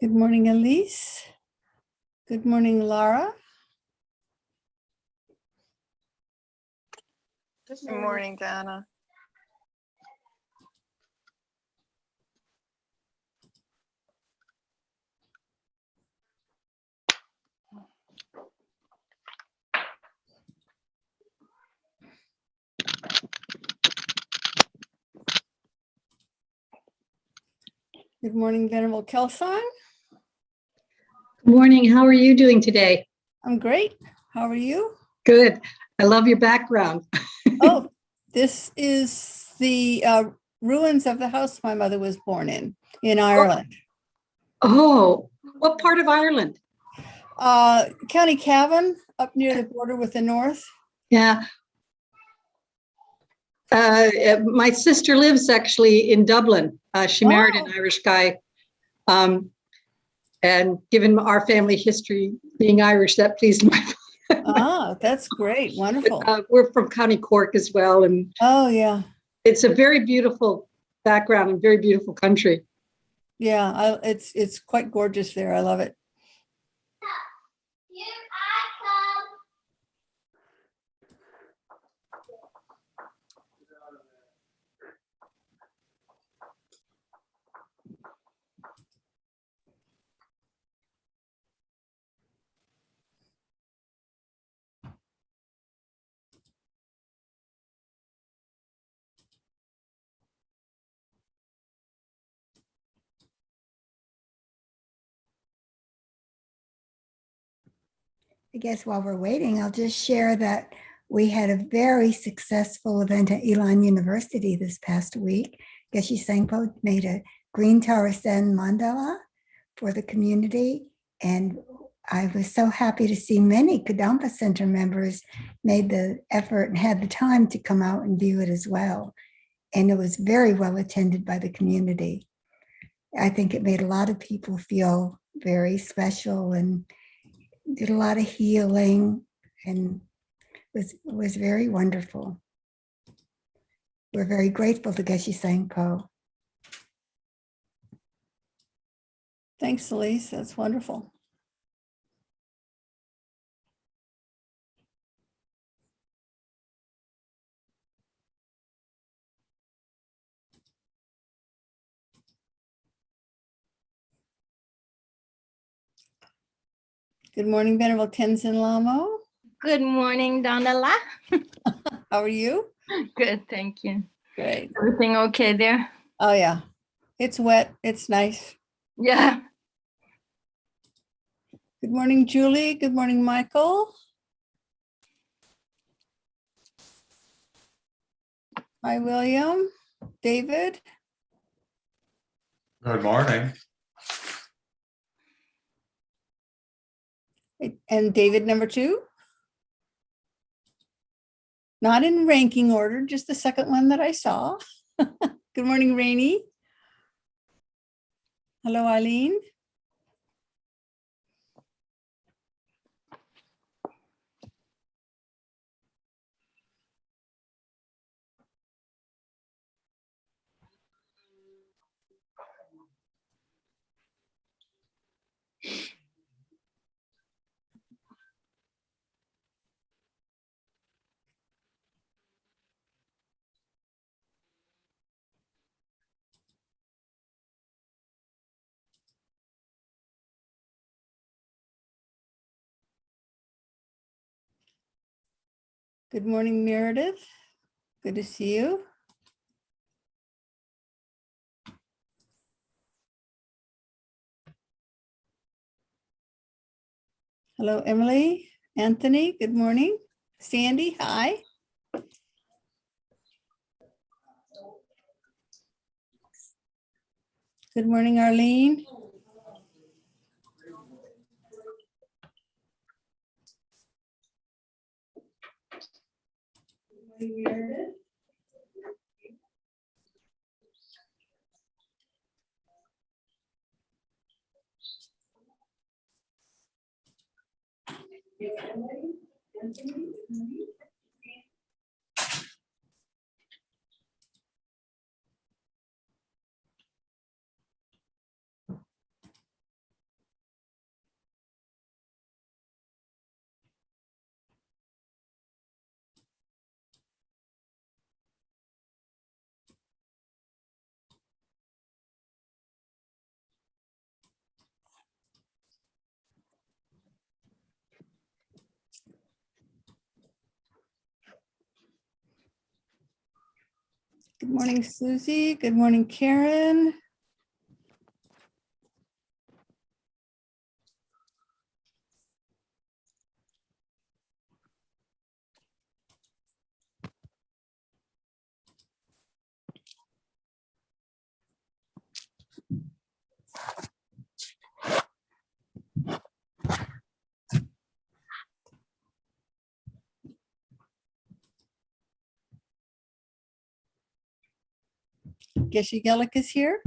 Good morning, Elise. Good morning, Lara. Good morning, Dana. Good morning, Venerable Kelsang. Good morning. How are you doing today? I'm great. How are you? Good. I love your background. Oh, this is the ruins of the house my mother was born in Ireland. Oh, what part of Ireland? County Cavan, up near the border with the north. Yeah. My sister lives actually in Dublin. She married an Irish guy. And given our family history being Irish, that pleased my That's great. Wonderful. we're from County Cork as well. And oh, yeah. It's a very beautiful background and very beautiful country. Yeah, it's quite gorgeous there. I love it. I guess while we're waiting, I'll just share that we had a very successful event at Elon University this past week. Geshe Sangpo made a green Tarasen mandala for the community. And I was so happy to see many Kadampa Center members made the effort and had the time to come out and view it as well. And it was very well attended by the community. I think it made a lot of people feel very special and did a lot of healing and was very wonderful. We're very grateful to Geshe Sangpo. Thanks, Elise. That's wonderful. Good morning, Venerable Tenzin Lamo. Good morning, Donala. How are you? Good, thank you. Great. Everything okay there? Oh, yeah. It's wet. It's nice. Yeah. Good morning, Julie. Good morning, Michael. Hi, William. David. Good morning. And David number 2. Not in ranking order, just the second one that I saw. Good morning, Rainey. Hello, Eileen. Good morning, Meredith. Good to see you. Hello, Emily. Anthony, good morning. Sandy, hi. Good morning, Arlene. Good morning, Meredith. Good morning, Susie. Good morning, Karen. Geshe Gellick is here.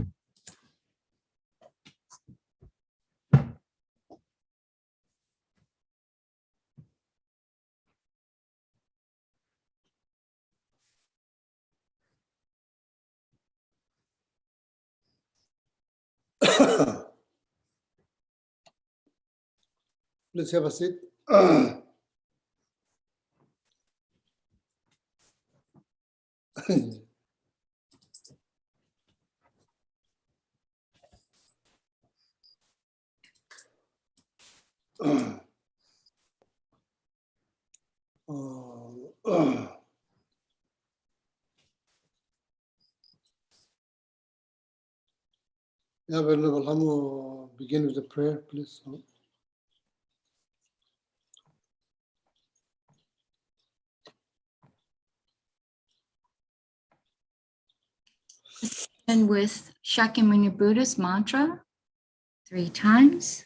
Please have a seat. Yeah, Venerable Hamu, begin with the prayer, please. And with Shakyamuni Buddha's mantra 3 times.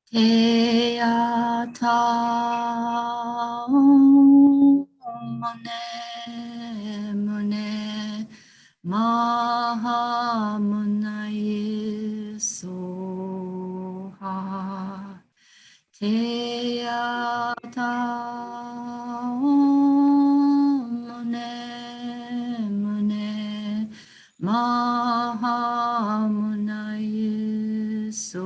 Te ata mone mone maha munaye soha. Te ata mone mone maha munaye soha.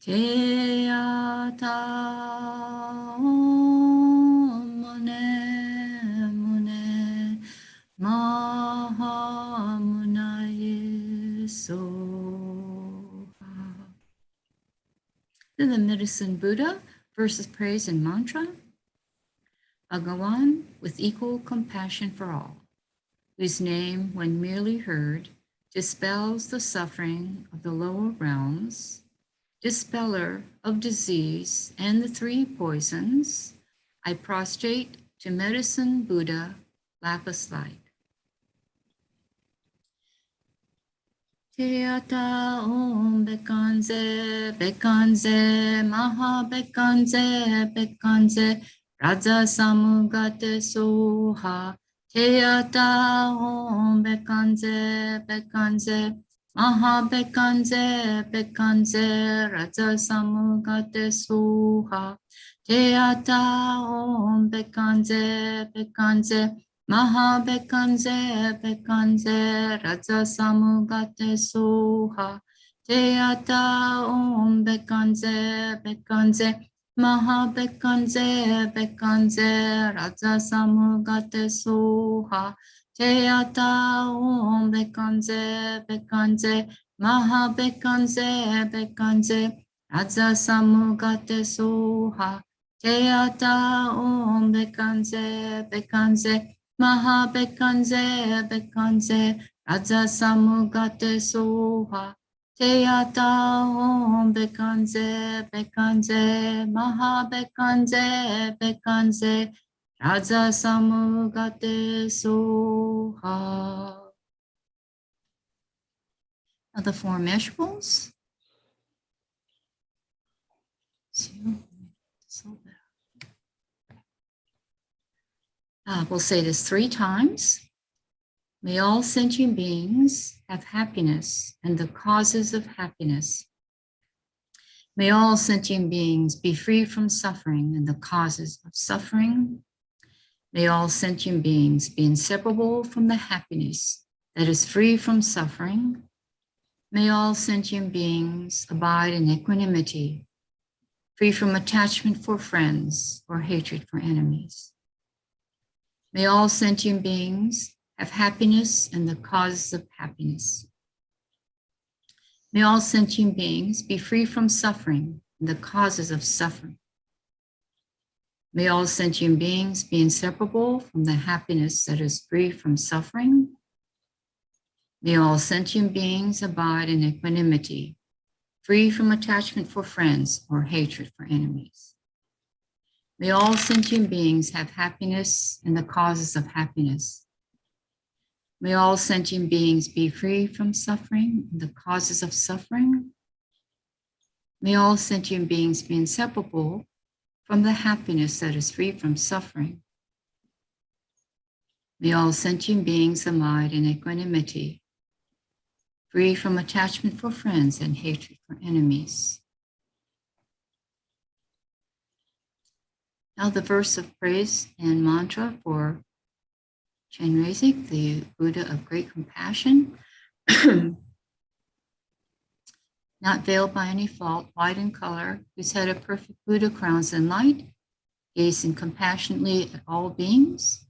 Te ata mone mone maha munaye soha. Then the medicine Buddha versus praise and mantra. Bhagawan with equal compassion for all, whose name, when merely heard, dispels the suffering of the lower realms, dispeller of disease and the 3 poisons, I prostrate to medicine Buddha, lapis light. Te ata om bekanze, bekanze, maha bekanze, bekanze, raja samugate soha. Te ata om bekanze, bekanze, maha bekanze, bekanze, raja samugate soha. Te ata om bekanze, bekanze, maha bekanze, bekanze, raja samugate soha. Te ata om bekanze, bekanze, maha bekanze, bekanze, raja samugate soha. Te ata om bekanze, bekanze, maha bekanze, bekanze, raja samugate soha. Te ata om bekanze, bekanze, maha bekanze, bekanze, raja samugate soha. Te ata om bekanze, bekanze, maha bekanze, bekanze, raja samugate soha. Now the 4 measurables. We'll say this 3 times. May all sentient beings have happiness and the causes of happiness. May all sentient beings be free from suffering and the causes of suffering. May all sentient beings be inseparable from the happiness that is free from suffering. May all sentient beings abide in equanimity, free from attachment for friends or hatred for enemies. May all sentient beings have happiness and the causes of happiness. May all sentient beings be free from suffering and the causes of suffering. May all sentient beings be inseparable from the happiness that is free from suffering. May all sentient beings abide in equanimity, free from attachment for friends or hatred for enemies. May all sentient beings have happiness and the causes of happiness. May all sentient beings be free from suffering and the causes of suffering. May all sentient beings be inseparable from the happiness that is free from suffering. May all sentient beings abide in equanimity, free from attachment for friends and hatred for enemies. Now the verse of praise and mantra for Chenrezig, the Buddha of great compassion, not veiled by any fault, white in color, whose head of perfect Buddha crowns in light, gazing compassionately at all beings.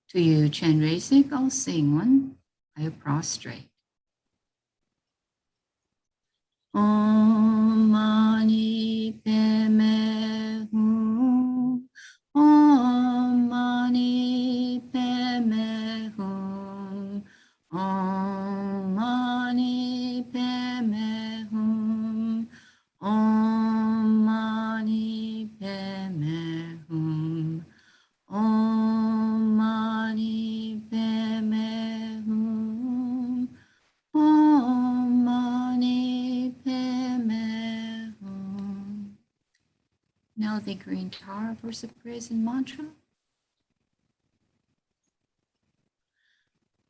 To you, Chenrezig, all seeing one, I prostrate. Om Mani Padme Hum. Om Mani Padme Hum. Om Mani Padme Hum. Om Mani Padme Hum. Om Mani Padme Hum. Om Mani Padme Hum. Now the green Tara verse of praise and mantra.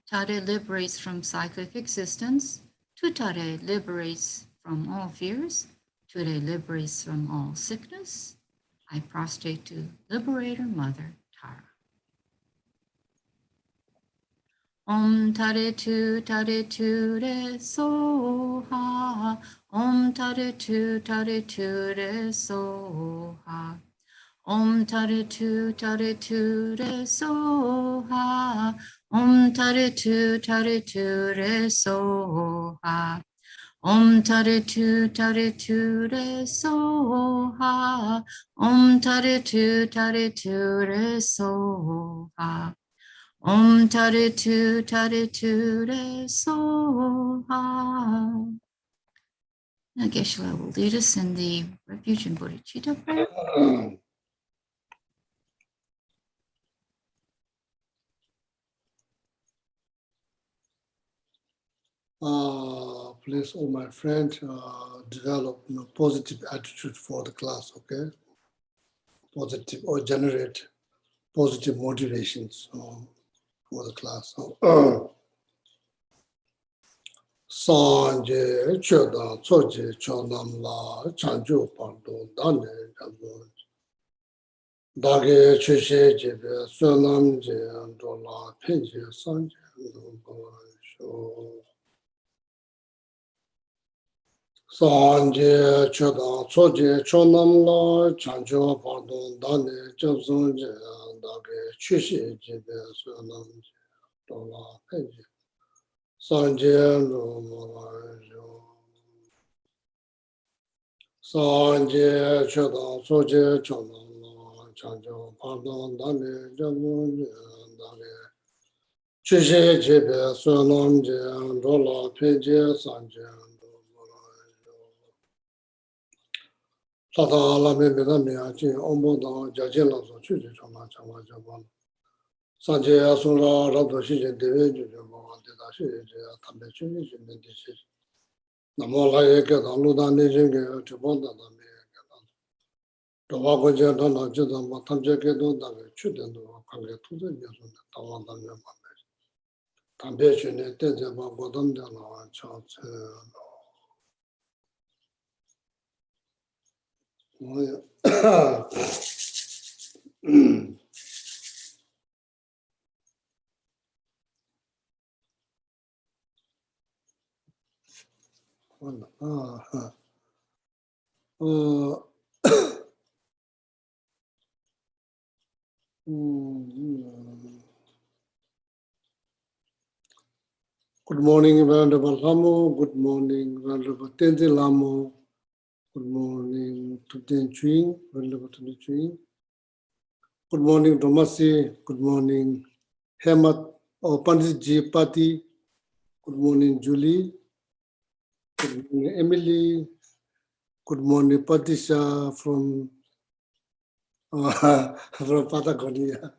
Tare liberates from cyclic existence. Tutare liberates from all fears. Ture liberates from all sickness. I prostrate to Liberator Mother Tara. Om Tare Tu Re Soha. Om Tare Tu Re Soha. Om Tare Tu Re Soha. Om Tare Tu Re Soha. Om Tare Tu Re Soha. Om Tare Tu Re Soha. Om Tare Tu Re Soha. Now Geshe-la will lead us in the refuge and bodhicitta prayer. Please, all my friends, develop positive attitude for the class, okay? Positive or generate positive motivations for the class. Sanje choda choje chonam la chanjo pardo dane jabo. Dage cheshe jebe sonam je andola penje sanje sho. Sanje choda choje chonam la chanjo pardo dane jabo je dage cheshe jebe sonam je andola penje. Sanje Sanje choda soje chona chanjo pardon dane jamu dane chishe chebe sonam je rola peje sanje tata la me me me aji ombo da jaje la so chuje chona chama jaban sanje asura rabdo shije deve je mo ante da shije tambe chuje je me dise Namo la yeke da lu da ne jinge chubon da me ke da. Dowa ko je da na je da ma tam je ke do da me chu den do ka le tu de ya so da wa da me ma me. Tam be chu ne te je ba go dam da na cha che. Mo ya. Good morning, Venerable Lamo. Good morning, Venerable Tenzin Lamo. Good morning to Den Chuing, Venerable Tenzin Chuing. Good morning, Domasi. Good morning, Hemat or Panditji Pati. Good morning, Julie. Good morning, Emily. Good morning, Patricia from from Patagonia.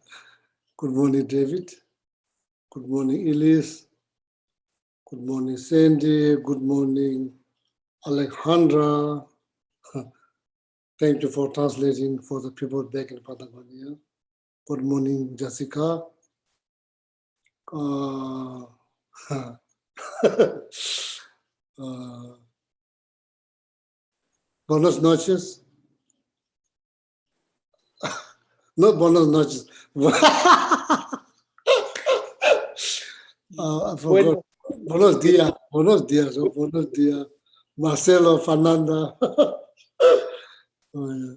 Good morning, David. Good morning, Elise. Good morning, Sandy. Good morning, Alejandra. Thank you for translating for the people back in Patagonia. Good morning, Jessica. Buenas noches. No, buenas noches. I forgot. Buenos días. Buenos días. Oh, buenos días. Marcelo, Fernanda. Oh, yeah.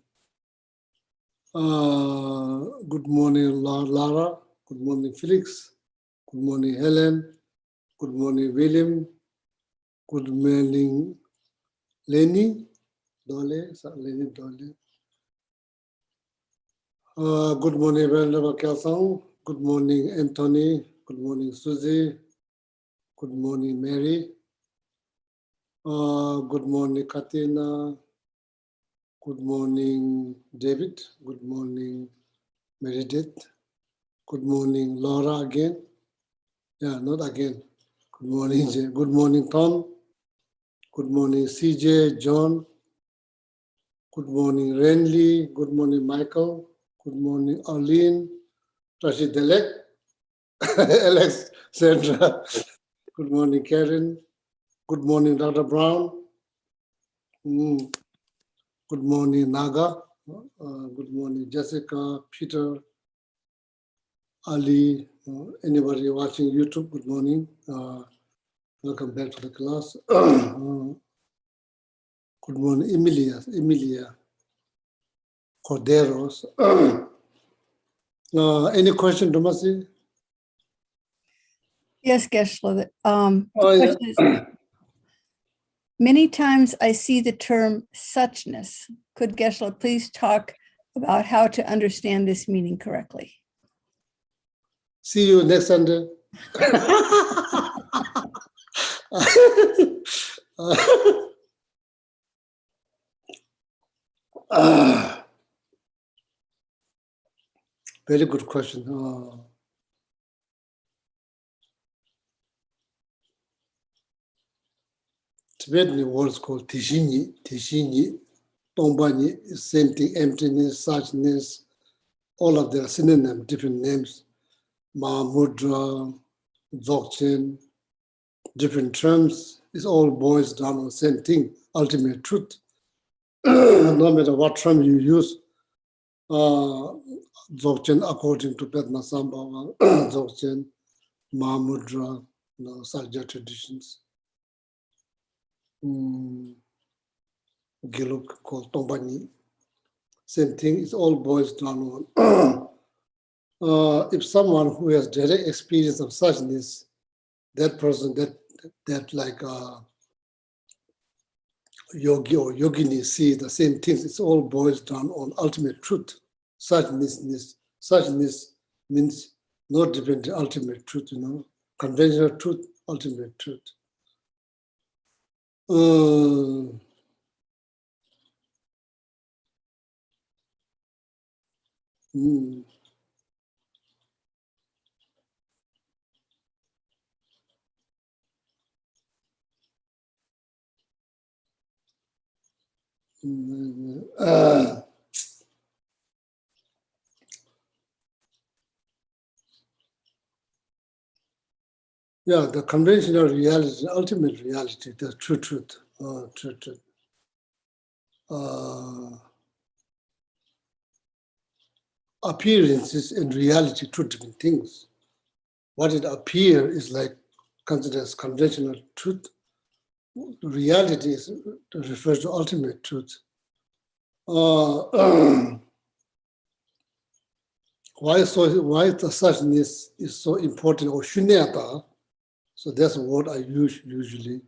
Good morning, Lara. Good morning, Felix. Good morning, Helen. Good morning, William. Good morning, Lenny. Dole. Lenny Dole. Good morning, Venerable Kelsang. Good morning, Anthony. Good morning, Susie. Good morning, Mary. Good morning, Katina. Good morning, David. Good morning, Meredith. Good morning, Laura again. Yeah, not again. Good morning, Jay. Good morning, Tom. Good morning, CJ, John. Good morning, Renly. Good morning, Michael. Good morning, Arlene. Rashid Delek. Alex, Sandra. Good morning, Karen. Good morning, Dr. Brown. Good morning, Naga. Good morning, Jessica, Peter, Ali, anybody watching YouTube, good morning. Welcome back to the class. Good morning, Emilia Corderos. Any question, Domasi? Yes, Geshe-la. The Oh, yeah. question is, many times I see the term suchness. Could Geshe-la please talk about how to understand this meaning correctly? See you next Sunday. Very good question. Tibetan words called Tishini, Tombani, same thing, emptiness, suchness, all of their synonym, different names, Mahamudra, Dzogchen, different terms. It all boils down on the same thing, ultimate truth. No matter what term you use, Dzogchen according to Padmasambhava, Dzogchen, Mahamudra, Sajja traditions. Giluk called Tombani. Same thing, it all boils down on if someone who has direct experience of suchness, that person, that like yogi or yogini see the same things, it all boils down on ultimate truth. Suchness means no different ultimate truth, conventional truth, ultimate truth. Yeah, the conventional reality, ultimate reality, the true truth, true truth. Appearances and reality, two different things. What it appears is like considered as conventional truth. Reality is refers to ultimate truth. Why the suchness is so important, or shunyata? So that's what I use usually,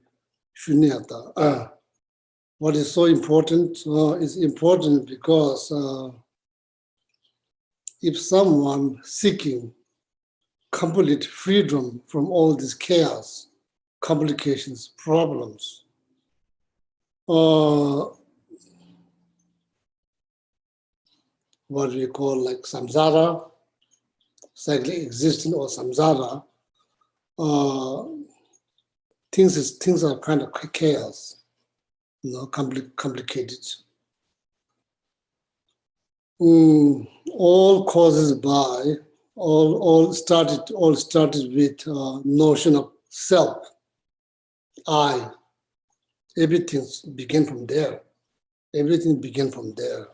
shunyata. What is so important is important because if someone seeking complete freedom from all this chaos, complications, problems, what we call like samsara, cyclic existence or samsara, things are kind of chaos, complicated. All causes by, all started with notion of self, I. Everything began from there. Everything began from there.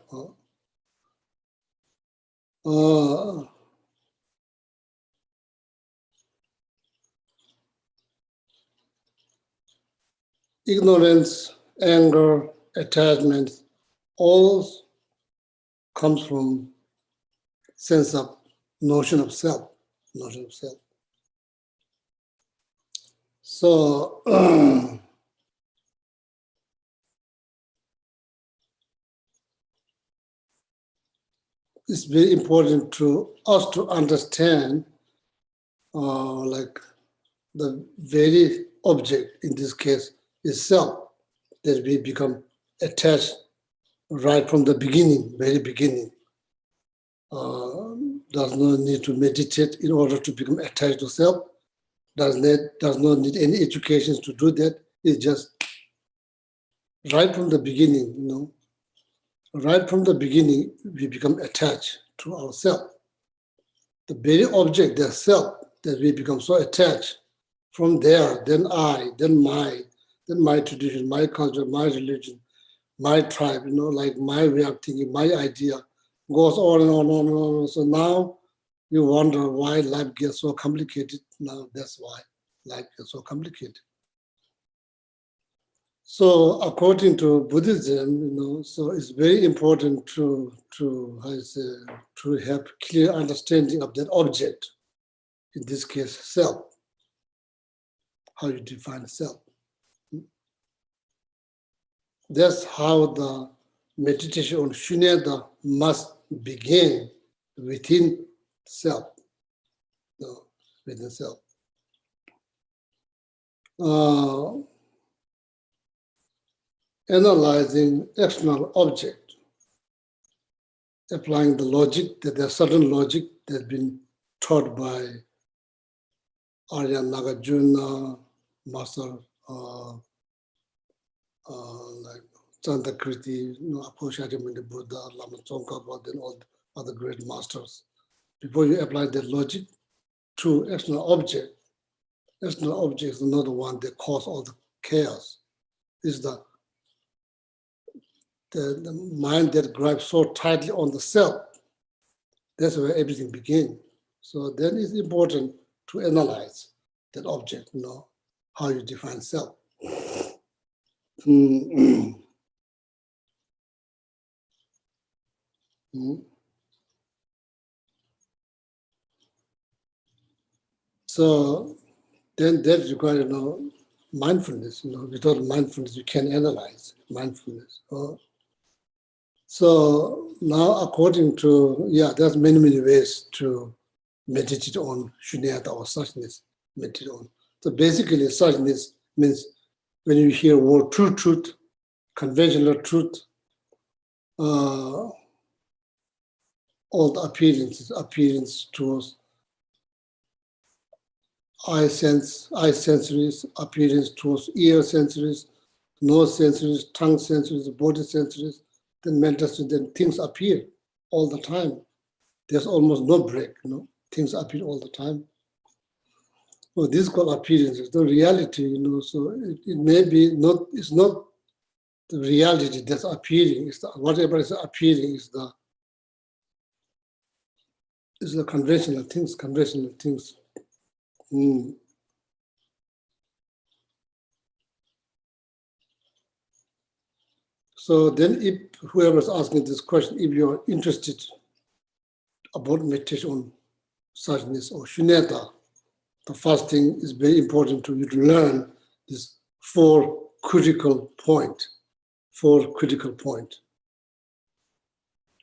Ignorance, anger, attachment, all comes from sense of notion of self. So it's very important to us to understand like the very object in this case is self, that we become attached right from the beginning, very beginning. Does not need to meditate in order to become attached to self. Does not need any education to do that. It's just right from the beginning, Right from the beginning, we become attached to ourselves. The very object, the self, that we become so attached. From there, then I, then my tradition, my culture, my religion, my tribe, like my way of thinking, my idea goes on and on and on. So now you wonder why life gets so complicated. Now that's why life gets so complicated. So according to Buddhism, so it's very important to have clear understanding of that object, in this case, self, how you define self. That's how the meditation on shunyata must begin within self, within self. Analyzing external object, applying the logic, that there's certain logic that's been taught by Arya Nagarjuna, Master like Chandakriti, Aposhatimani Buddha, Lama Tsongkhapa, and all the other great masters. Before you apply that logic to external object is not the one that cause all the chaos. It's the mind that grabs so tightly on the self. That's where everything begins. So then it's important to analyze that object, how you define self. So then that requires mindfulness. Without mindfulness, you can't analyze mindfulness. So now, according to, there's many ways to meditate on shunyata or suchness, meditate on. So basically, suchness means when you hear word true truth, conventional truth, all the appearance towards eye sensories, appearance towards ear sensories, nose sensories, tongue sensories, body sensories, then mental sensories, then things appear all the time. There's almost no break, things appear all the time. Well, this is called appearances. The reality, so it may be not, it's not the reality that's appearing, it's whatever is appearing is the conventional things. So then if whoever's asking this question, if you're interested about meditation on suchness or shunyata, the first thing is very important to you to learn this four critical point.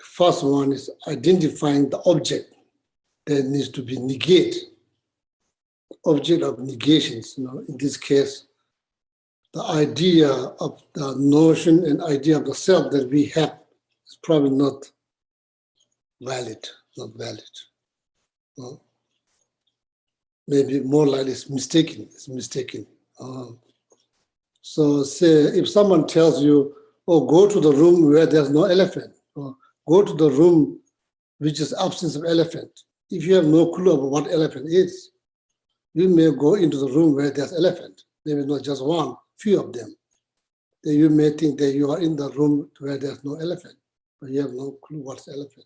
First one is identifying the object that needs to be negated. Object of negations, in this case, the idea of the notion and idea of the self that we have is probably not valid. No? Maybe more likely it's mistaken. So say if someone tells you, oh, go to the room where there's no elephant, or go to the room which is absence of elephant. If you have no clue about what elephant is, you may go into the room where there's elephant, maybe not just one, few of them. Then you may think that you are in the room where there's no elephant, but you have no clue what's elephant.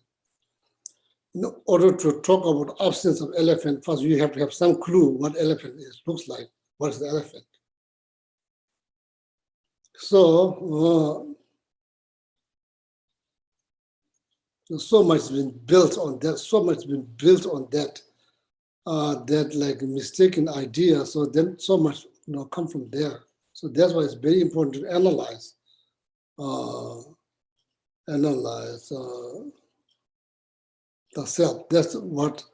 In order to talk about absence of elephant, first you have to have some clue what elephant is, looks like, what is the elephant. So, so much has been built on that, that like mistaken idea. So then so much come from there. So that's why it's very important to analyze the self. That's what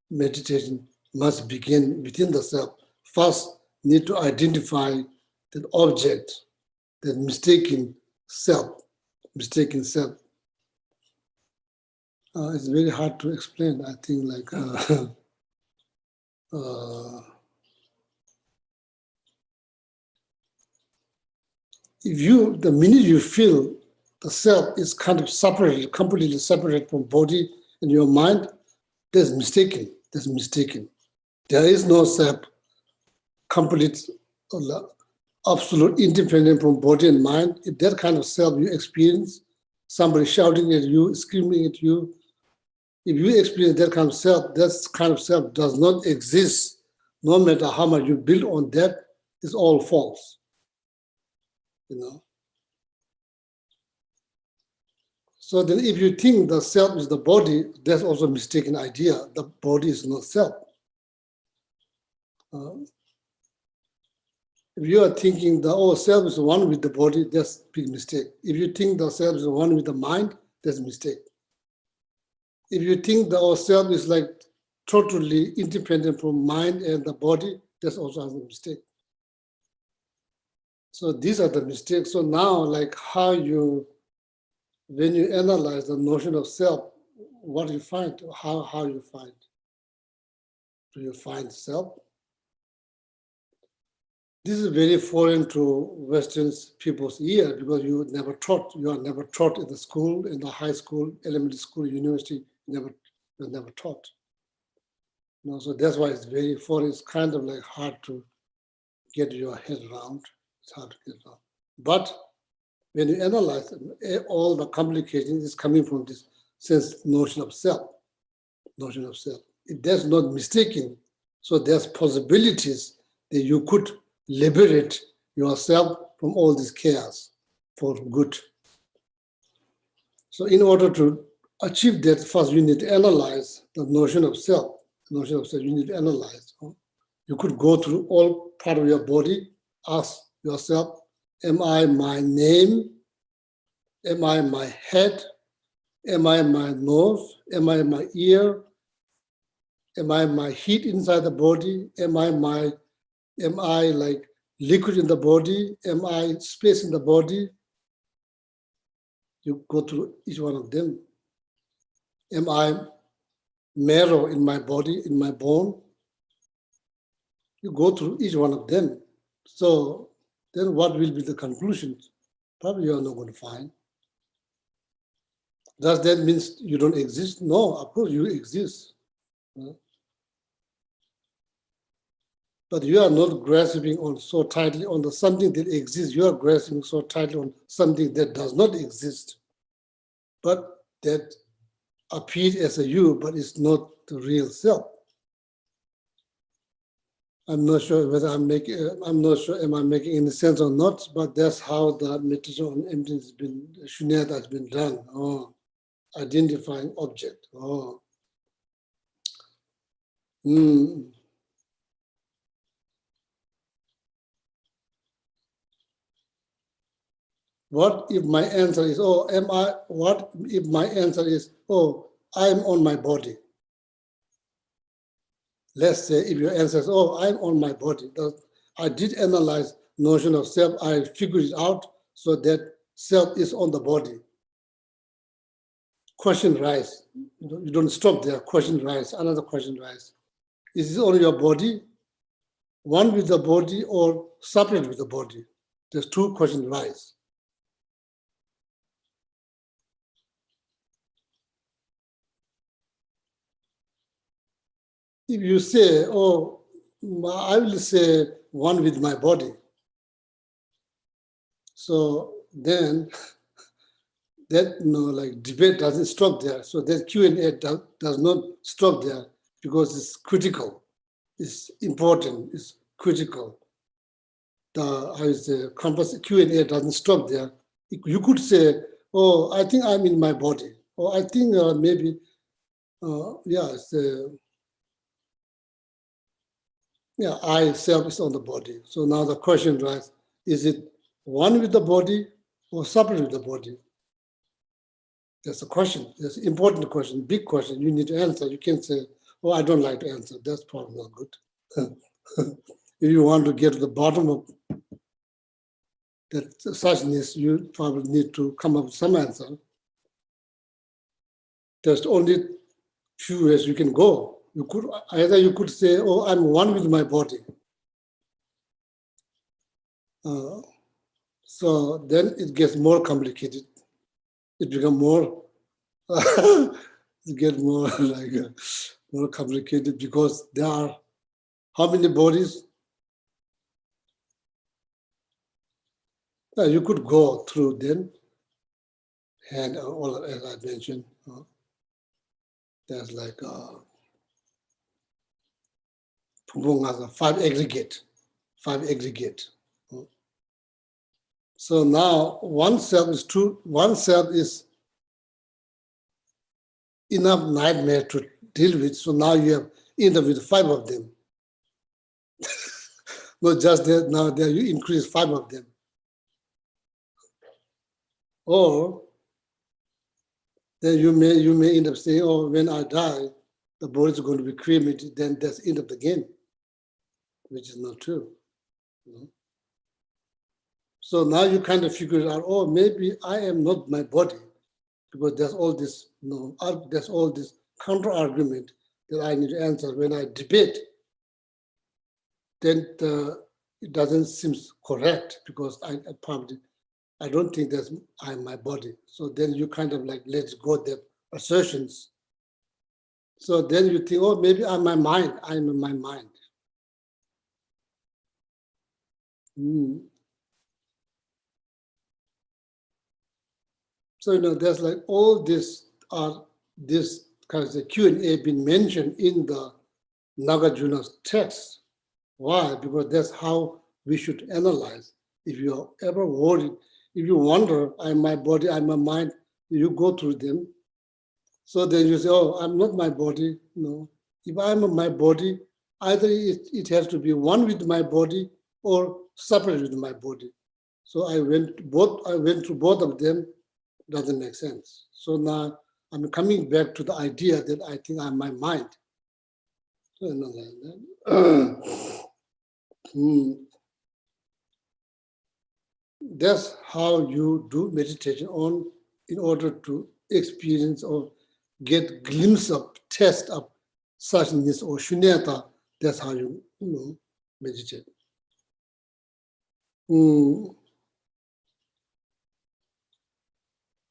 meditation must begin within the self. First, need to identify the object, the mistaken self. It's very hard to explain. I think like the minute you feel the self is kind of separated, completely separated from body and your mind, that's mistaken. There is no self complete, absolute independent from body and mind. If that kind of self you experience, somebody shouting at you, screaming at you, if you experience that kind of self does not exist, no matter how much you build on that, it's all false. So then if you think the self is the body, that's also a mistaken idea. The body is not self. If you are thinking the self is one with the body, that's a big mistake. If you think the self is one with the mind, that's a mistake. If you think the self is like totally independent from mind and the body, that's also a mistake. So these are the mistakes. So now, like when you analyze the notion of self, what do you find? How you find? Do you find self? This is very foreign to Western people's ear because you are never taught in the school, in the high school, elementary school, university, you're never taught. So that's why it's very foreign. It's kind of like hard to get your head around. It's hard to get around. But when you analyze all the complications is coming from this sense notion of self. That's not mistaken. So there's possibilities that you could liberate yourself from all this chaos for good. So in order to achieve that, first you need to analyze the notion of self. You need to analyze. You could go through all part of your body, ask yourself, am I my name? Am I my head? Am I my nose? Am I my ear? Am I my heat inside the body? Am I like liquid in the body? Am I space in the body? You go through each one of them. Am I marrow in my body, in my bone? You go through each one of them. So then what will be the conclusion? Probably you are not going to find. Does that mean you don't exist? No, of course you exist. But you are not grasping on so tightly on something that exists. You are grasping so tightly on something that does not exist, but that appears as a you, but it's not the real self. I'm not sure whether am I making any sense or not, but that's how the meditation on emptiness Shunyata has been done. Identifying object. what if my answer is, oh, am I, what if my answer is, oh, I'm on my body? Let's say if your answer is, oh, I'm on my body. I did analyze notion of self, I figured it out so that self is on the body. Question rise. You don't stop there, question rise, another question rise. Is it on your body, one with the body or separate with the body? There's two questions rise. If you say, oh, I will say one with my body. So then that like debate doesn't stop there. So that Q&A does not stop there because it's critical, it's important, it's critical. The Q&A doesn't stop there. You could say, oh, I think I'm in my body, or I think maybe, I self is on the body. So now the question rises, is it one with the body or separate with the body? That's a question. That's an important question, big question. You need to answer. You can't say, oh, I don't like to answer. That's probably not good. If you want to get to the bottom of that suchness, you probably need to come up with some answer. There's only few ways you can go. You could say, oh, I'm one with my body. So then it gets more complicated. It becomes more, it gets more more complicated because there are how many bodies? You could go through then, and all as I mentioned, there's like five aggregate. So now one self is true, one self is enough nightmare to deal with. So now you have ended with five of them. Not just that, now there you increase five of them. Or then you may end up saying, oh, when I die, the body is going to be cremated, then that's the end of the game, which is not true. So now you kind of figure out, oh, maybe I am not my body, because there's all this, there's all this counter argument that I need to answer when I debate. Then it doesn't seem correct because I don't think that's I'm my body. So then you kind of like let go the assertions. So then you think, oh, maybe I'm my mind. I'm in my mind. So there's like all this kind of Q&A been mentioned in the Nagarjuna's text. Why? Because that's how we should analyze. If you're ever worried, if you wonder, I'm my body, I'm my mind, you go through them. So then you say, oh, I'm not my body. No. If I'm my body, either it has to be one with my body or separate with my body. So I went through both of them, doesn't make sense. So now I'm coming back to the idea that I think I'm my mind. So not like that. That's how you do meditation in order to experience or get glimpse of, test of suchness or shunyata. That's how you meditate.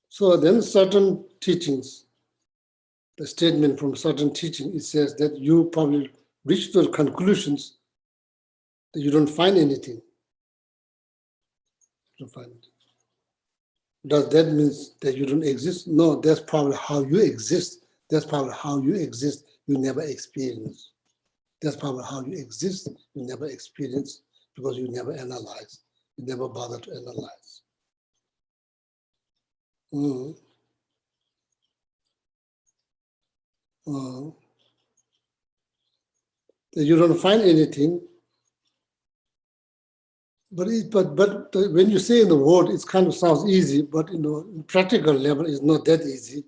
So then certain teachings, the statement from certain teaching, it says that you probably reach to conclusions that you don't find anything. You don't find it. Does that mean that you don't exist? No, that's probably how you exist. That's probably how you exist, you never experience. That's probably how you exist, you never experience, because you never analyze. You never bother to analyze. You don't find anything, but when you say in the word, it kind of sounds easy, but practical level is not that easy.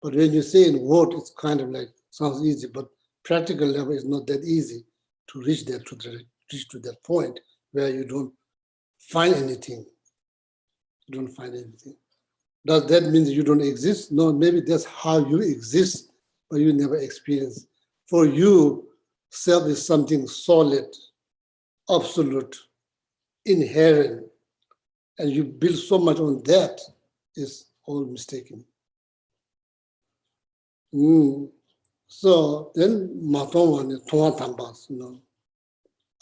But when you say in word, it's kind of like sounds easy, but practical level is not that easy to reach to that point where you don't find anything. You don't find anything. Does that mean you don't exist? No, maybe that's how you exist, but you never experience. For you, self is something solid, absolute, inherent, and you build so much on that, is all mistaken. So then,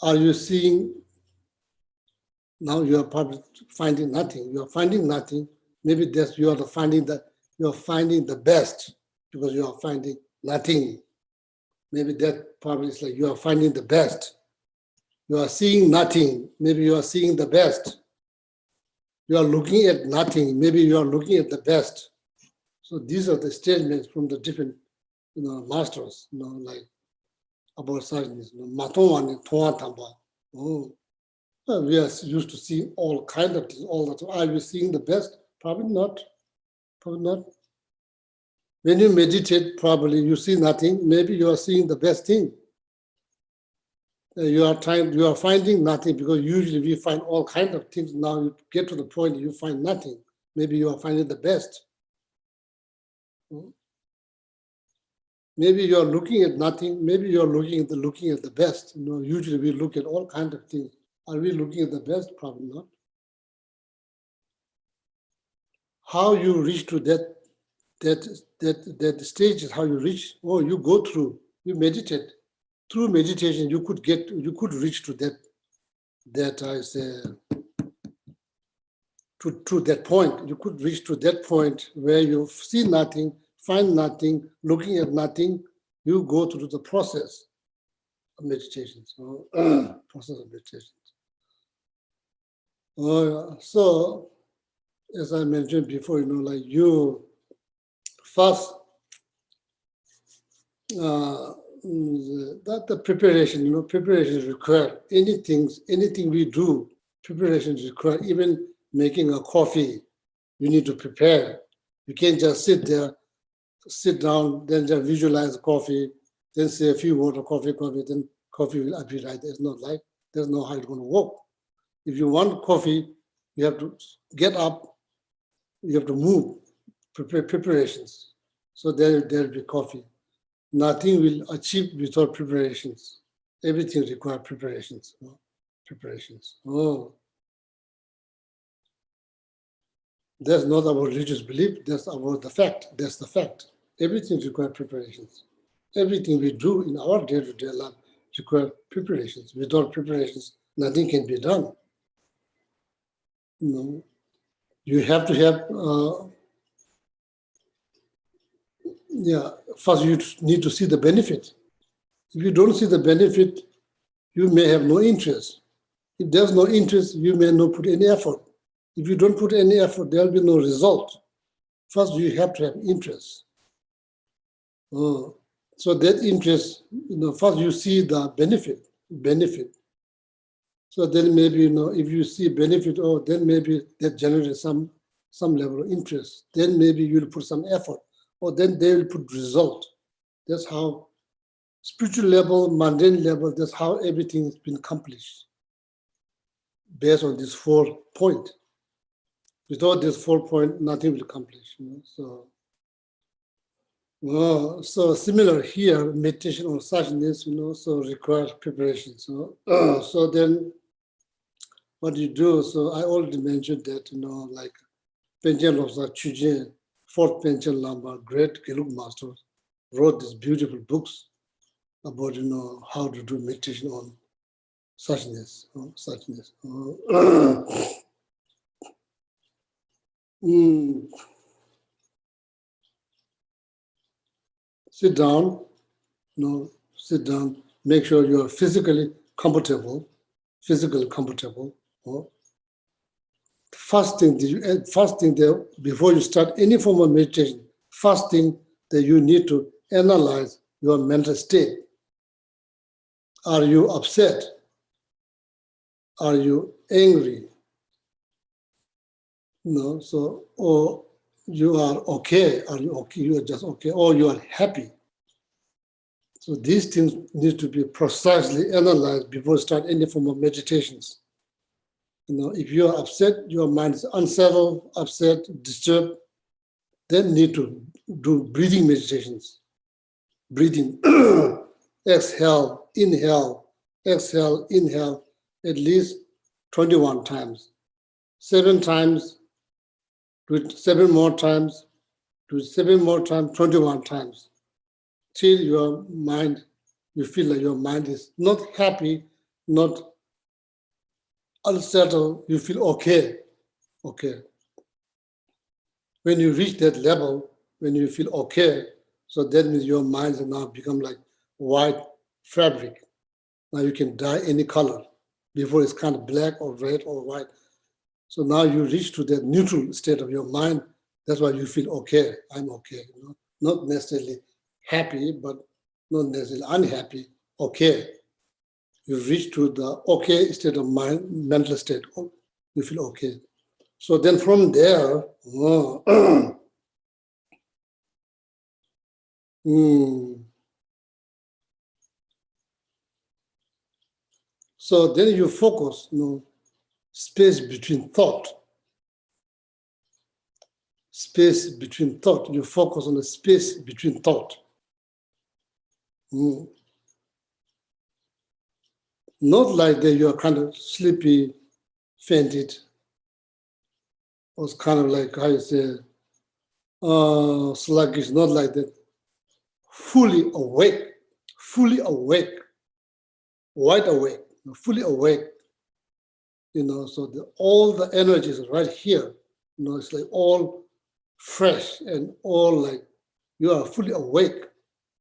are you seeing? Now you are probably finding nothing. You are finding nothing. Maybe that's you are finding the best because you are finding nothing. Maybe that probably is like you are finding the best. You are seeing nothing. Maybe you are seeing the best. You are looking at nothing. Maybe you are looking at the best. So these are the statements from the different, masters, like about sadness. We are used to seeing all kinds of things all the time. Are you seeing the best? Probably not. Probably not. When you meditate, probably you see nothing. Maybe you are seeing the best thing. You are finding nothing because usually we find all kinds of things. Now you get to the point you find nothing. Maybe you are finding the best. Maybe you are looking at nothing. Maybe you are looking at the best. Usually we look at all kinds of things. Are we looking at the best? Probably not. How you reach to that stage is how you reach. You go through. You meditate. Through meditation, you could reach to that I say to that point. You could reach to that point where you see nothing, find nothing, looking at nothing. You go through the process of meditation. Process of meditation. So, as I mentioned before, like you first that the preparation, preparation is required. Anything we do, preparation is required. Even making a coffee, you need to prepare. You can't just sit down, then just visualize the coffee, then say a few words of coffee, then coffee will appear right there. It's not like, there's no how it's going to work. If you want coffee, you have to get up, you have to move, prepare preparations. So there'll be coffee. Nothing will achieve without preparations. Everything requires preparations. Preparations. That's not about religious belief. That's about the fact. That's the fact. Everything requires preparations. Everything we do in our day-to-day life requires preparations. Without preparations, nothing can be done. You have to have. First you need to see the benefit. If you don't see the benefit, you may have no interest. If there's no interest, you may not put any effort. If you don't put any effort, there'll be no result. First, you have to have interest. So that interest, first you see the benefit. So then maybe, if you see benefit, then maybe that generates some level of interest. Then maybe you'll put some effort, or then they will put result. That's how spiritual level, mundane level, that's how everything has been accomplished based on this 4 points. Without this 4 points, nothing will accomplish. So similar here, meditation on suchness, so requires preparation. So then what you do, so I already mentioned that, like Penchen Lobsa Chujin, 4th Penchen Lama, great Gelug master, wrote these beautiful books about, how to do meditation on suchness. Sit down, make sure you are physically comfortable. First thing there, before you start any form of meditation, first thing that you need to analyze your mental state. Are you upset? Are you angry? No, so, or you are okay. Are you okay? You are just okay. Or you are happy. So these things need to be precisely analyzed before you start any form of meditations. If you are upset, your mind is unsettled, upset, disturbed, then need to do breathing meditations. Breathing, exhale, inhale, exhale, inhale, at least 21 times. 7 times, do it 7 more times, do it 7 more times, 21 times. Till your mind, you feel like your mind is not happy, not unsettled, you feel okay. Okay. When you reach that level, when you feel okay, so that means your mind has now become like white fabric. Now you can dye any color. Before it's kind of black or red or white. So now you reach to that neutral state of your mind. That's why you feel okay. I'm okay. Not necessarily happy, but not necessarily unhappy. Okay. You reach to the okay state of mind, mental state. You feel okay. So then from there, so then you focus, space between thought. Space between thought. You focus on the space between thought. Not like that you are kind of sleepy, fainted, or it's kind of like, how you say, sluggish, not like that. Fully awake, wide awake, fully awake. So all the energy is right here. It's like all fresh and all like you are fully awake.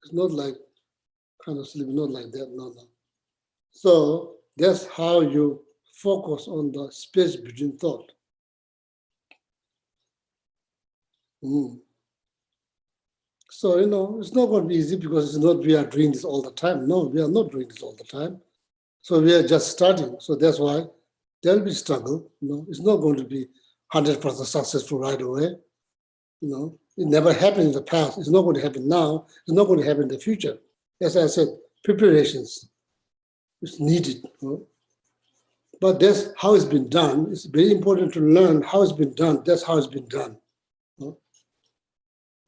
It's not like kind of sleeping, not like that, no. So that's how you focus on the space between thought. So, it's not going to be easy because it's not we are doing this all the time. No, we are not doing this all the time. So we are just starting. So that's why there will be struggle. It's not going to be 100% successful right away. It never happened in the past. It's not going to happen now. It's not going to happen in the future. As I said, preparations is needed. But that's how it's been done. It's very important to learn how it's been done. That's how it's been done.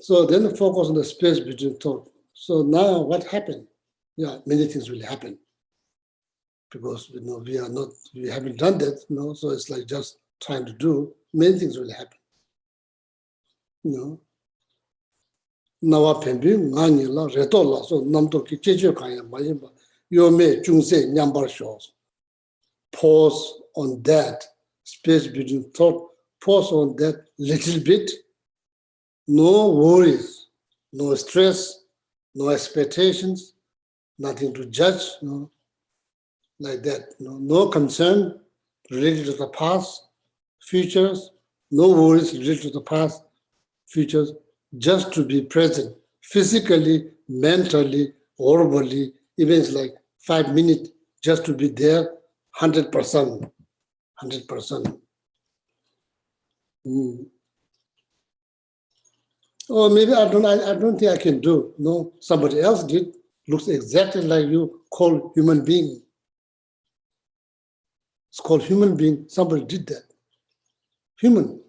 So then focus on the space between thought. So now what happened? Yeah, many things will happen because we haven't done that. So it's like just trying to do. Many things will happen. Nawa pembi ngani la reto la so namto ki cheche kaya mayimba yome jungse nyambar shows. Pause on that space between thought. Pause on that little bit. No worries, no stress, no expectations, nothing to judge, like that. No concern related to the past, futures, no worries related to the past, futures, just to be present physically, mentally, verbally, even it's like 5 minutes, just to be there 100%. 100%. Or maybe I don't think I can do. No, somebody else did. Looks exactly like you, called human being. It's called human being. Somebody did that. Human.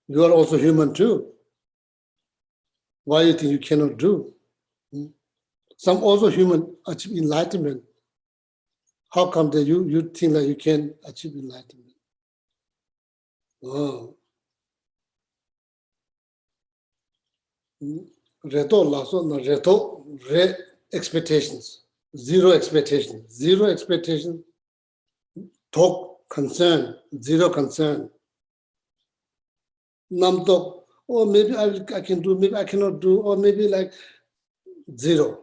You are also human too. Why do you think you cannot do? Some also human achieve enlightenment. How come that you think that you can achieve enlightenment? Reto laso na reto re expectations. Zero expectation. Zero expectation. Talk concern. Zero concern. Namtok. Or maybe I can do, maybe I cannot do, or maybe like zero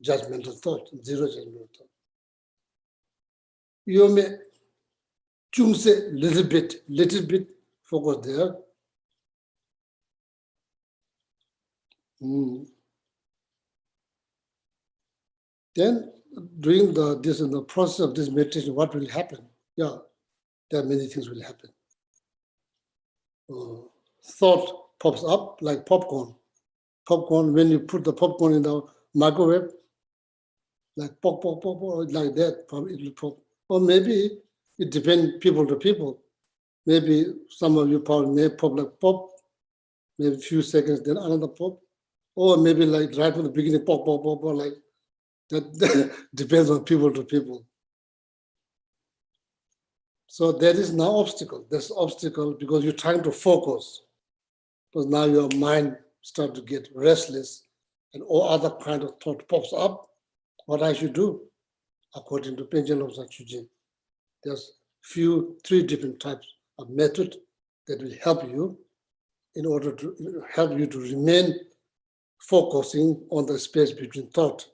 judgmental thought, zero judgmental thought. You may choose a little bit, focus there. Then during this in the process of this meditation, what will happen? Yeah, there are many things will happen. Thought pops up like popcorn. Popcorn, when you put the popcorn in the microwave, like pop, pop, pop, pop, like that, it will pop. Or maybe it depends people to people. Maybe some of you probably may pop like pop, maybe a few seconds, then another pop. Or maybe like right from the beginning, pop, pop, pop, pop, like that depends on people to people. So there is no obstacle. There's obstacle because you're trying to focus. Because now your mind starts to get restless and all other kind of thought pops up. What I should do, according to Pendulum of Chujin, there's three different types of method that will help you in order to help you to remain focusing on the space between thought.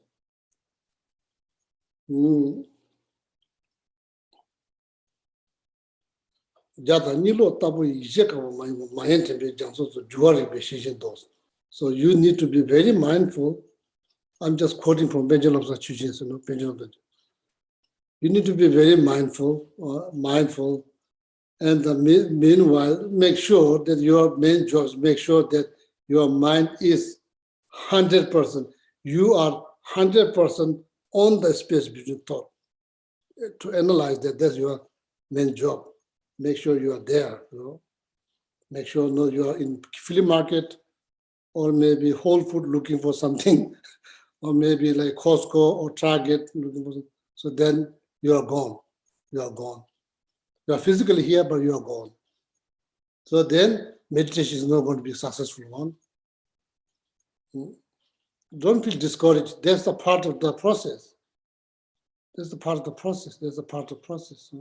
So you need to be very mindful. I'm just quoting from Pendulum of Chujin, so no Pendulum of. You need to be very mindful, and meanwhile, make sure that your main job is make sure that your mind is 100%. You are 100% on the space between thought. To analyze that, that's your main job. Make sure you are there. Make sure you are in flea market, or maybe Whole Food looking for something, or maybe like Costco or Target looking for something. So then you are gone. You are gone. You are physically here, but you are gone. So then meditation is not going to be a successful one. Don't feel discouraged. That's the part of the process. That's the part of the process. That's the part of the process.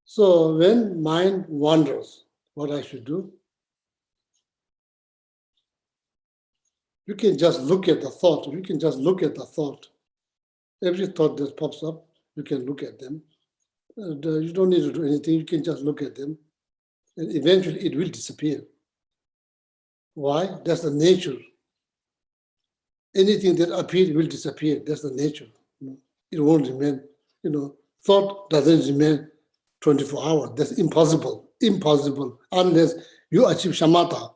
So when mind wanders, what I should do? You can just look at the thought. You can just look at the thought. Every thought that pops up, you can look at them. You don't need to do anything. You can just look at them. And eventually it will disappear. Why? That's the nature. Anything that appears will disappear. That's the nature. It won't remain. Thought doesn't remain 24 hours. That's impossible. Impossible. Unless you achieve shamatha.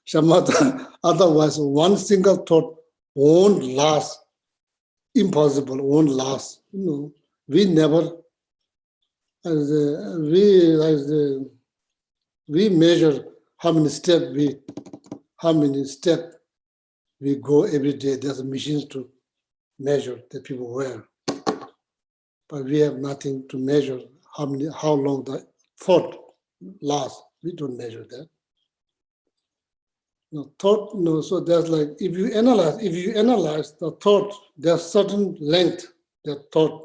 Shamatha. Otherwise, one single thought won't last. Impossible. Won't last. We never. We measure how many steps we go every day. There's machines to measure that people wear, but we have nothing to measure how long the thought lasts. We don't measure that. So there's like if you analyze the thought, there's certain length that thought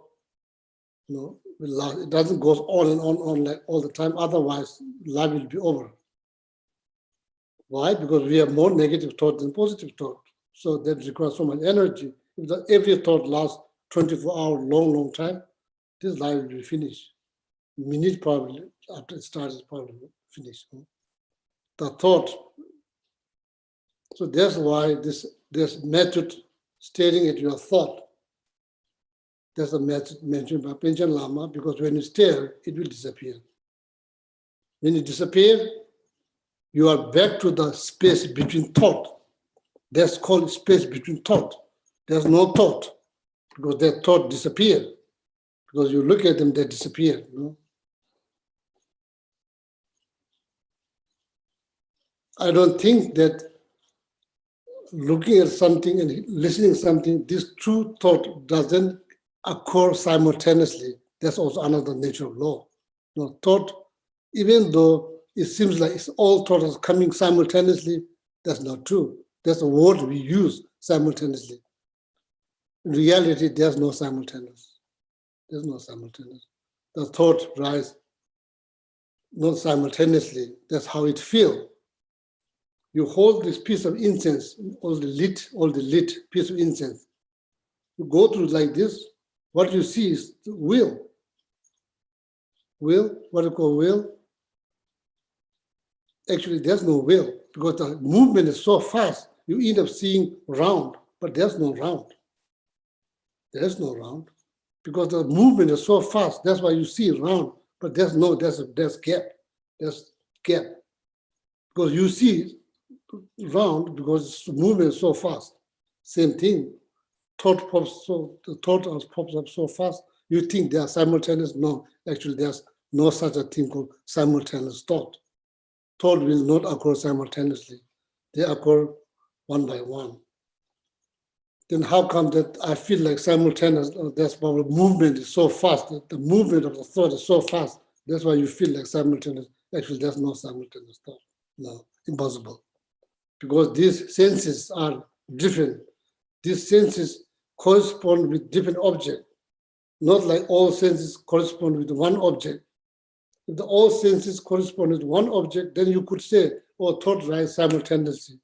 will last. It doesn't go on and on like all the time. Otherwise, life will be over. Why? Because we have more negative thought than positive thought. So that requires so much energy. If every thought lasts 24 hours, long time, this life will be finished. Minute probably after it starts, it's probably finished. The thought. So that's why this method, staring at your thought, that's a method mentioned by Panchen Lama, because when you stare, it will disappear. When it disappears, you are back to the space between thought. That's called space between thought. There's no thought, because that thought disappeared. Because you look at them, they disappear. I don't think that looking at something and listening to something, this true thought doesn't occur simultaneously. That's also another nature of law. Thought, even though it seems like it's all thought is coming simultaneously, that's not true. That's a word we use simultaneously. In reality, there's no simultaneous. There's no simultaneous. The thought rise not simultaneously. That's how it feels. You hold this piece of incense, all the lit piece of incense. You go through like this, what you see is the will. Will, what you call will? Actually, there's no will, because the movement is so fast, you end up seeing round, but there's no round. There's no round because the movement is so fast. That's why you see round, but there's gap. There's gap because you see round because the movement is so fast. Same thing. The thought pops up so fast. You think they are simultaneous? No, actually, there's no such a thing called simultaneous thought. Thought will not occur simultaneously. They occur one by one. Then how come that I feel like simultaneous? That's why the movement is so fast. The movement of the thought is so fast. That's why you feel like simultaneous. Actually, there's no simultaneous thought. No, impossible. Because these senses are different. These senses correspond with different objects. Not like all senses correspond with one object. If the all senses correspond with one object, then you could say, oh, thought rise simultaneously.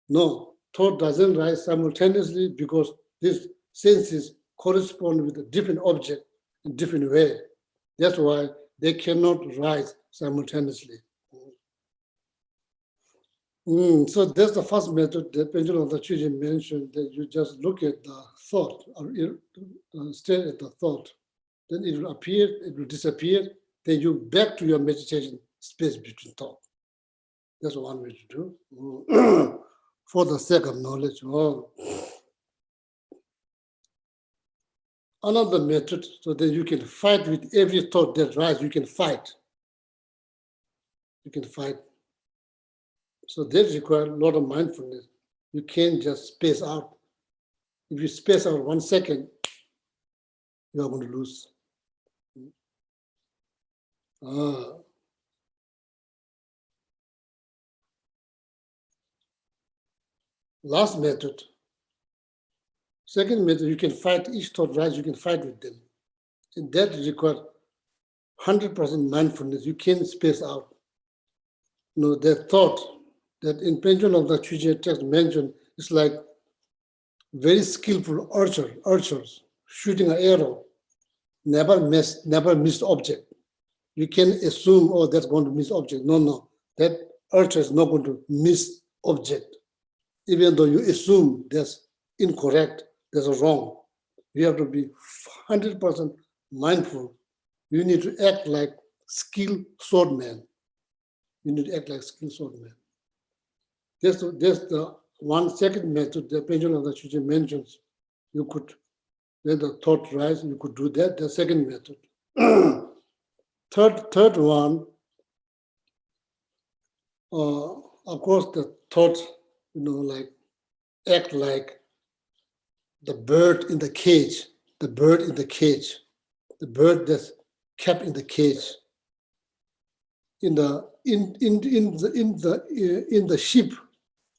No, thought doesn't rise simultaneously because these senses correspond with a different object in different way. That's why they cannot rise simultaneously. So that's the first method that Pendulum of the Chujin mentioned, that you just look at the thought, or stare at the thought. Then it will appear, it will disappear, then you back to your meditation space between thought. That's one way to do. For the sake of knowledge. Another method, so that you can fight with every thought that rises, you can fight. You can fight. So that requires a lot of mindfulness. You can't just space out. If you space out 1 second, you are going to lose. Last method. Second method, you can fight each thought rise, you can fight with them. And that requires 100% mindfulness. You can't space out. That thought that in Pendulum of the Chujin text mentioned is like very skillful archers shooting an arrow, never missed object. You can assume, oh, that's going to miss object. No, that archer is not going to miss object. Even though you assume that's incorrect, that's wrong. You have to be 100% mindful. You need to act like skilled swordman. You need to act like skilled swordman. That's the one second method the Pendulum of the Chujin mentions. You could, when the thought rises, you could do that. The second method. Third one, of course, the thought, like act like the bird in the cage, the bird that's kept in the cage. In the ship,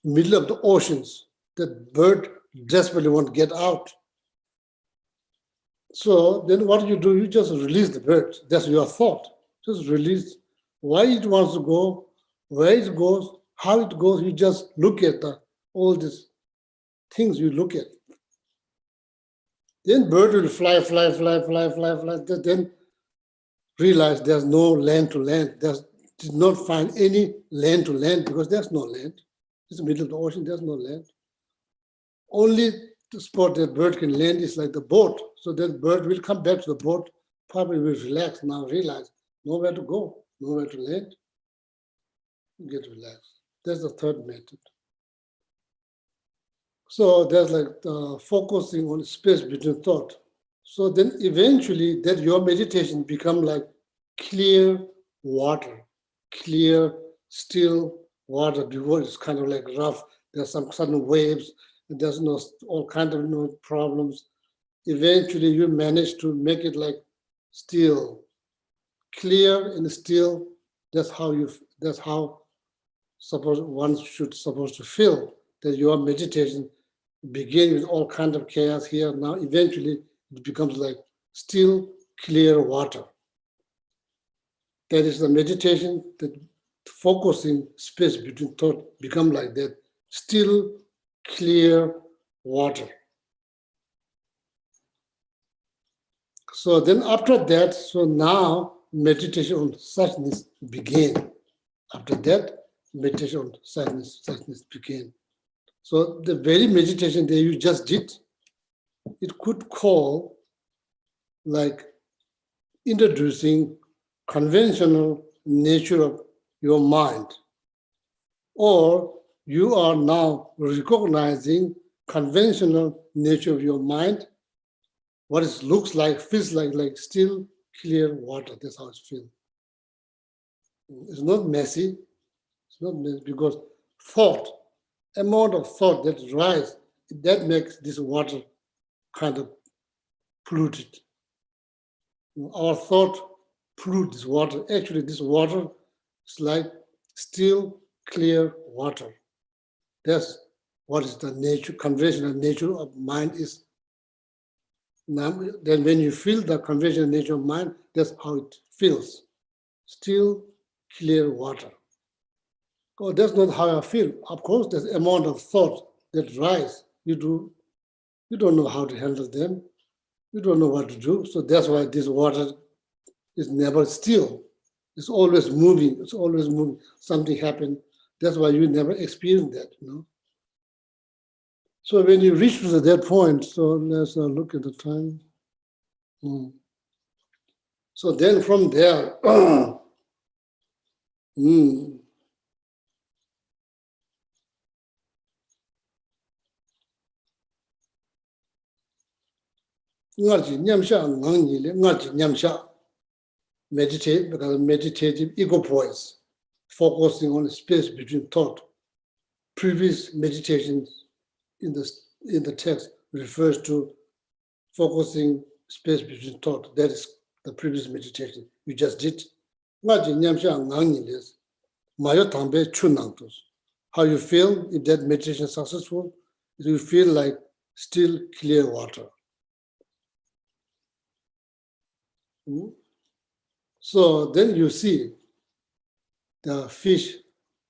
middle of the oceans, that bird desperately won't get out. So then what you do, you just release the bird. That's your thought. Just release why it wants to go, where it goes, how it goes. You just look at all these things you look at. Then bird will fly. Then realize there's no land to land. Did not find any land to land because there's no land. It's the middle of the ocean, there's no land. Only the spot that bird can land is like the boat. So that bird will come back to the boat, probably will relax, now realize nowhere to go, nowhere to land. Get relaxed. That's the third method. So there's like focusing on space between thought. So then eventually that your meditation become like clear water, clear, still water. Before it's kind of like rough. There's some sudden waves. And there's all kinds of problems. Eventually you manage to make it like still, clear and still. That's how suppose one should supposed to feel that your meditation begin with all kinds of chaos here. Now eventually it becomes like still, clear water. That is the meditation, that focusing space between thought become like that, still, clear water. So then after that, so now meditation on suchness began. After that, meditation on suchness began. So the very meditation that you just did, it could call like introducing conventional nature of your mind, or you are now recognizing conventional nature of your mind, what it looks like, feels like still clear water. That's how it feels. It's not messy. It's not messy because thought, amount of thought that rise, that makes this water kind of polluted. Our thought pollute this water. Actually, this water is like still clear water. That's what is the nature, conventional nature of mind is. Now, then when you feel the conventional nature of mind, that's how it feels. Still clear water. Oh, that's not how I feel. Of course, there's amount of thought that rise. You don't know how to handle them. You don't know what to do. So that's why this water is never still. It's always moving. It's always moving. Something happened. That's why you never experience that, you know. So when you reach to that point, so let's look at the time. So then from there, meditate, because meditative ego voice, focusing on the space between thought. Previous meditations in the text refers to focusing space between thought. That is the previous meditation you just did. How you feel if that meditation is successful? You feel like still clear water. So then you see the fish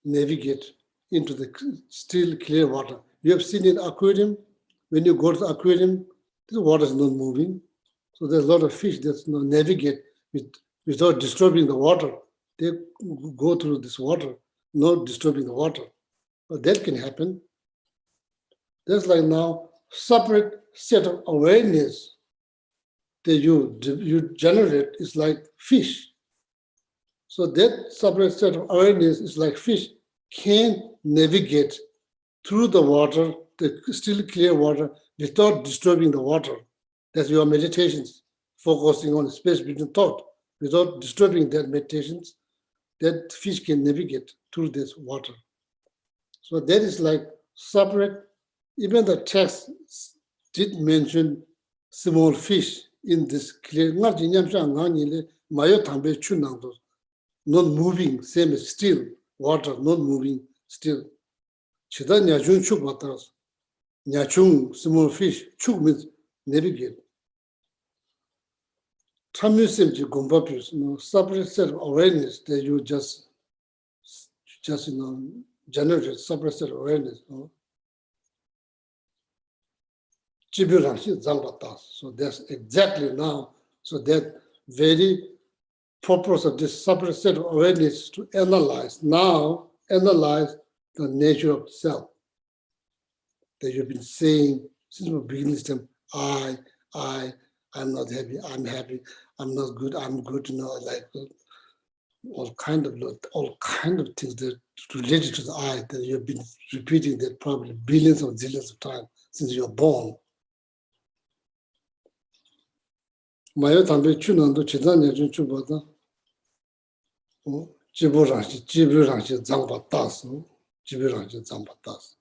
navigate into the still clear water. You have seen in aquarium, when you go to the aquarium, the water is not moving. So there's a lot of fish that navigate without disturbing the water. They go through this water, not disturbing the water. But that can happen. There's like now separate set of awareness that you generate is like fish. So that separate set of awareness is like fish can navigate through the water, the still clear water, without disturbing the water. That's your meditations, focusing on the space between thought, without disturbing that meditations, that fish can navigate through this water. So that is like separate. Even the text did mention small fish in this clear. Not moving, same as still, water, not moving, still. Chida nyachung chuk bataras. Nyachung, small fish, chuk means navigate. Tamu simchi gumbapis, separate set of awareness that you just generate separate set of awareness. So that's exactly now. So that very purpose of this separate set of awareness to analyze the nature of self that you've been saying since the beginning of time. I'm not happy. I'm happy. I'm not good. I'm good. Like all kind of things that related to the I that you've been repeating that probably billions or zillions of times since you're born. Mayo tambe chunando chidanya chubada. Jiburanshi zangpa tasu. Jiburanshi zangpa tasu.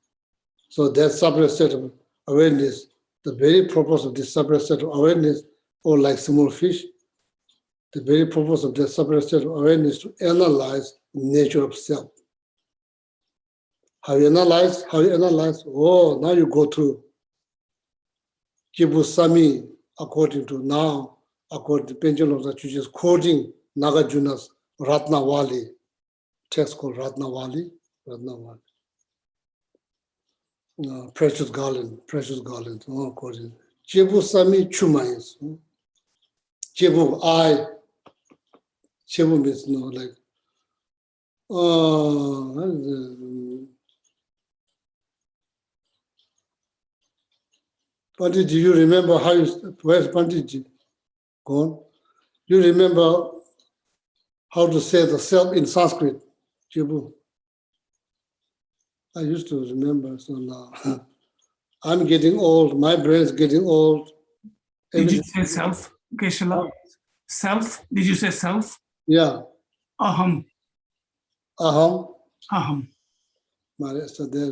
So that separate set of awareness, the very purpose of this separate set of awareness, or like small fish, the very purpose of that separate set of awareness to analyze the nature of self. How you analyze? Oh, now you go through Kibusami, according to pendulum that you just quoting Nagarjuna's Ratnavali, text called Ratnavali. Precious garland, according. Kibusami Chumayas. Kibu, Kibu means like, Panditji, you remember how where's Panditji gone? You remember how to say the self in Sanskrit, Chibu? I used to remember, so now I'm getting old, my brain is getting old. Did you Everything- say self, Geshe-la? Self? Did you say self? Yeah, Aham. aham. Aham. So there,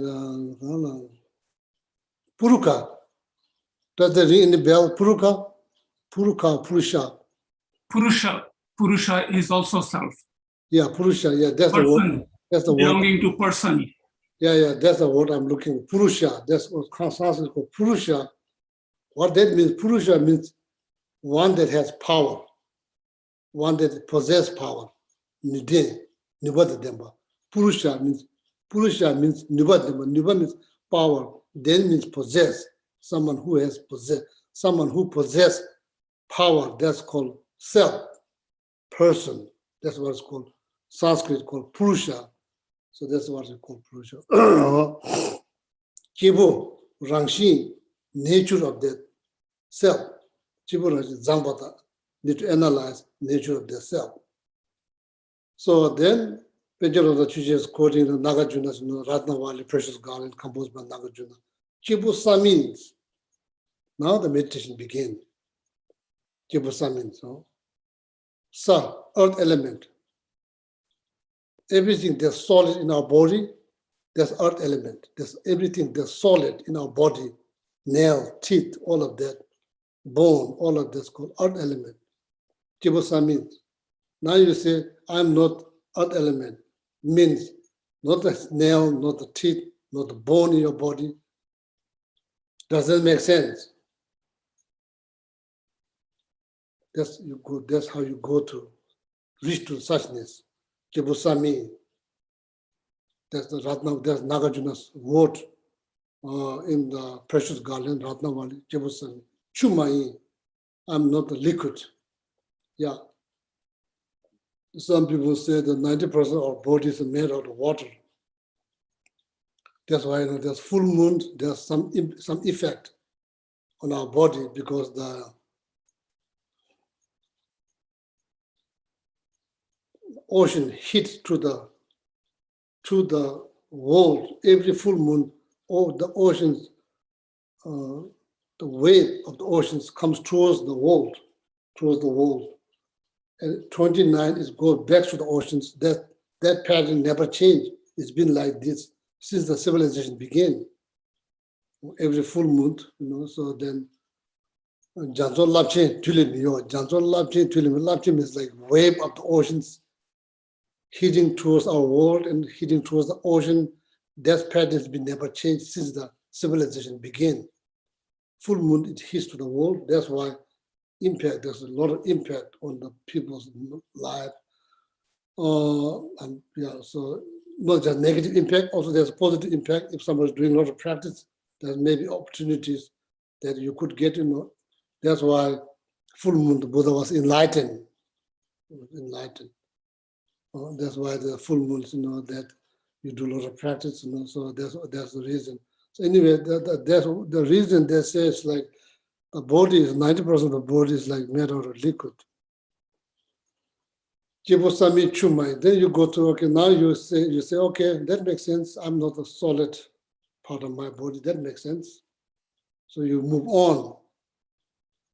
Puruka. Does that ring any bell? Puruka? Puruka, Purusha. Purusha. Purusha is also self. Yeah, Purusha. Yeah, that's the word. Person. That's the word. Belonging to person. Yeah, that's the word I'm looking. Purusha. That's what Sanskrit called Purusha. What that means, Purusha means one that has power, one that possesses power. Nide, Nibadademba. Purusha means Nibadademba. Niba means power. Then means possess. Someone who has possess power. That's called self, person. That's what it's called. Sanskrit called Purusha. So that's what it's called Purusha. Kibo, Rangshi, nature of that self. Chibu Rangshi, Zambata, need to analyze nature of the self. So then, Pejaro the Chuja is quoting the Nagajuna's Ratnavali precious garland composed by Nagarjuna. Chibu Sa means, now the meditation begins. Chibu Sa means, no? Sa, earth element. Everything that's solid in our body, that's earth element. There's everything that's solid in our body, nail, teeth, all of that, bone, all of this called earth element. Chibu Sa means. Now you say, I'm not earth element. Means not the nail, not the teeth, not the bone in your body. Doesn't make sense. That's how you go to reach to suchness. Kibusami. That's the Ratna, that's Nagarjuna's word in the precious garland, Ratnavali, Kibusami. Chumai, I'm not a liquid. Yeah. Some people say that 90% of our bodies are made out of water. That's why there's full moon, there's some effect on our body because the ocean hits to the world. Every full moon, the oceans, the wave of the oceans comes towards the world, And 29 is go back to the oceans. That pattern never changed. It's been like this since the civilization began. Every full moon, so then Janson Lapchin Tulim, Janson Lapchin Tulim. Lapchin is like wave of the oceans heading towards our world and heading towards the ocean. That pattern has been never changed since the civilization began. Full moon, it hits to the world. That's why there's a lot of impact on the people's life. And yeah, so not just negative impact, also there's positive impact. If somebody's doing a lot of practice, there's maybe opportunities that you could get, That's why full moon, the Buddha was enlightened. That's why the full moons, that you do a lot of practice, so that's the reason. So anyway, that's the reason they say it's like the body is 90% of the body is like made out of liquid. Jibosami chumai. Then you go to, okay, now you say, okay, that makes sense. I'm not a solid part of my body. That makes sense. So you move on.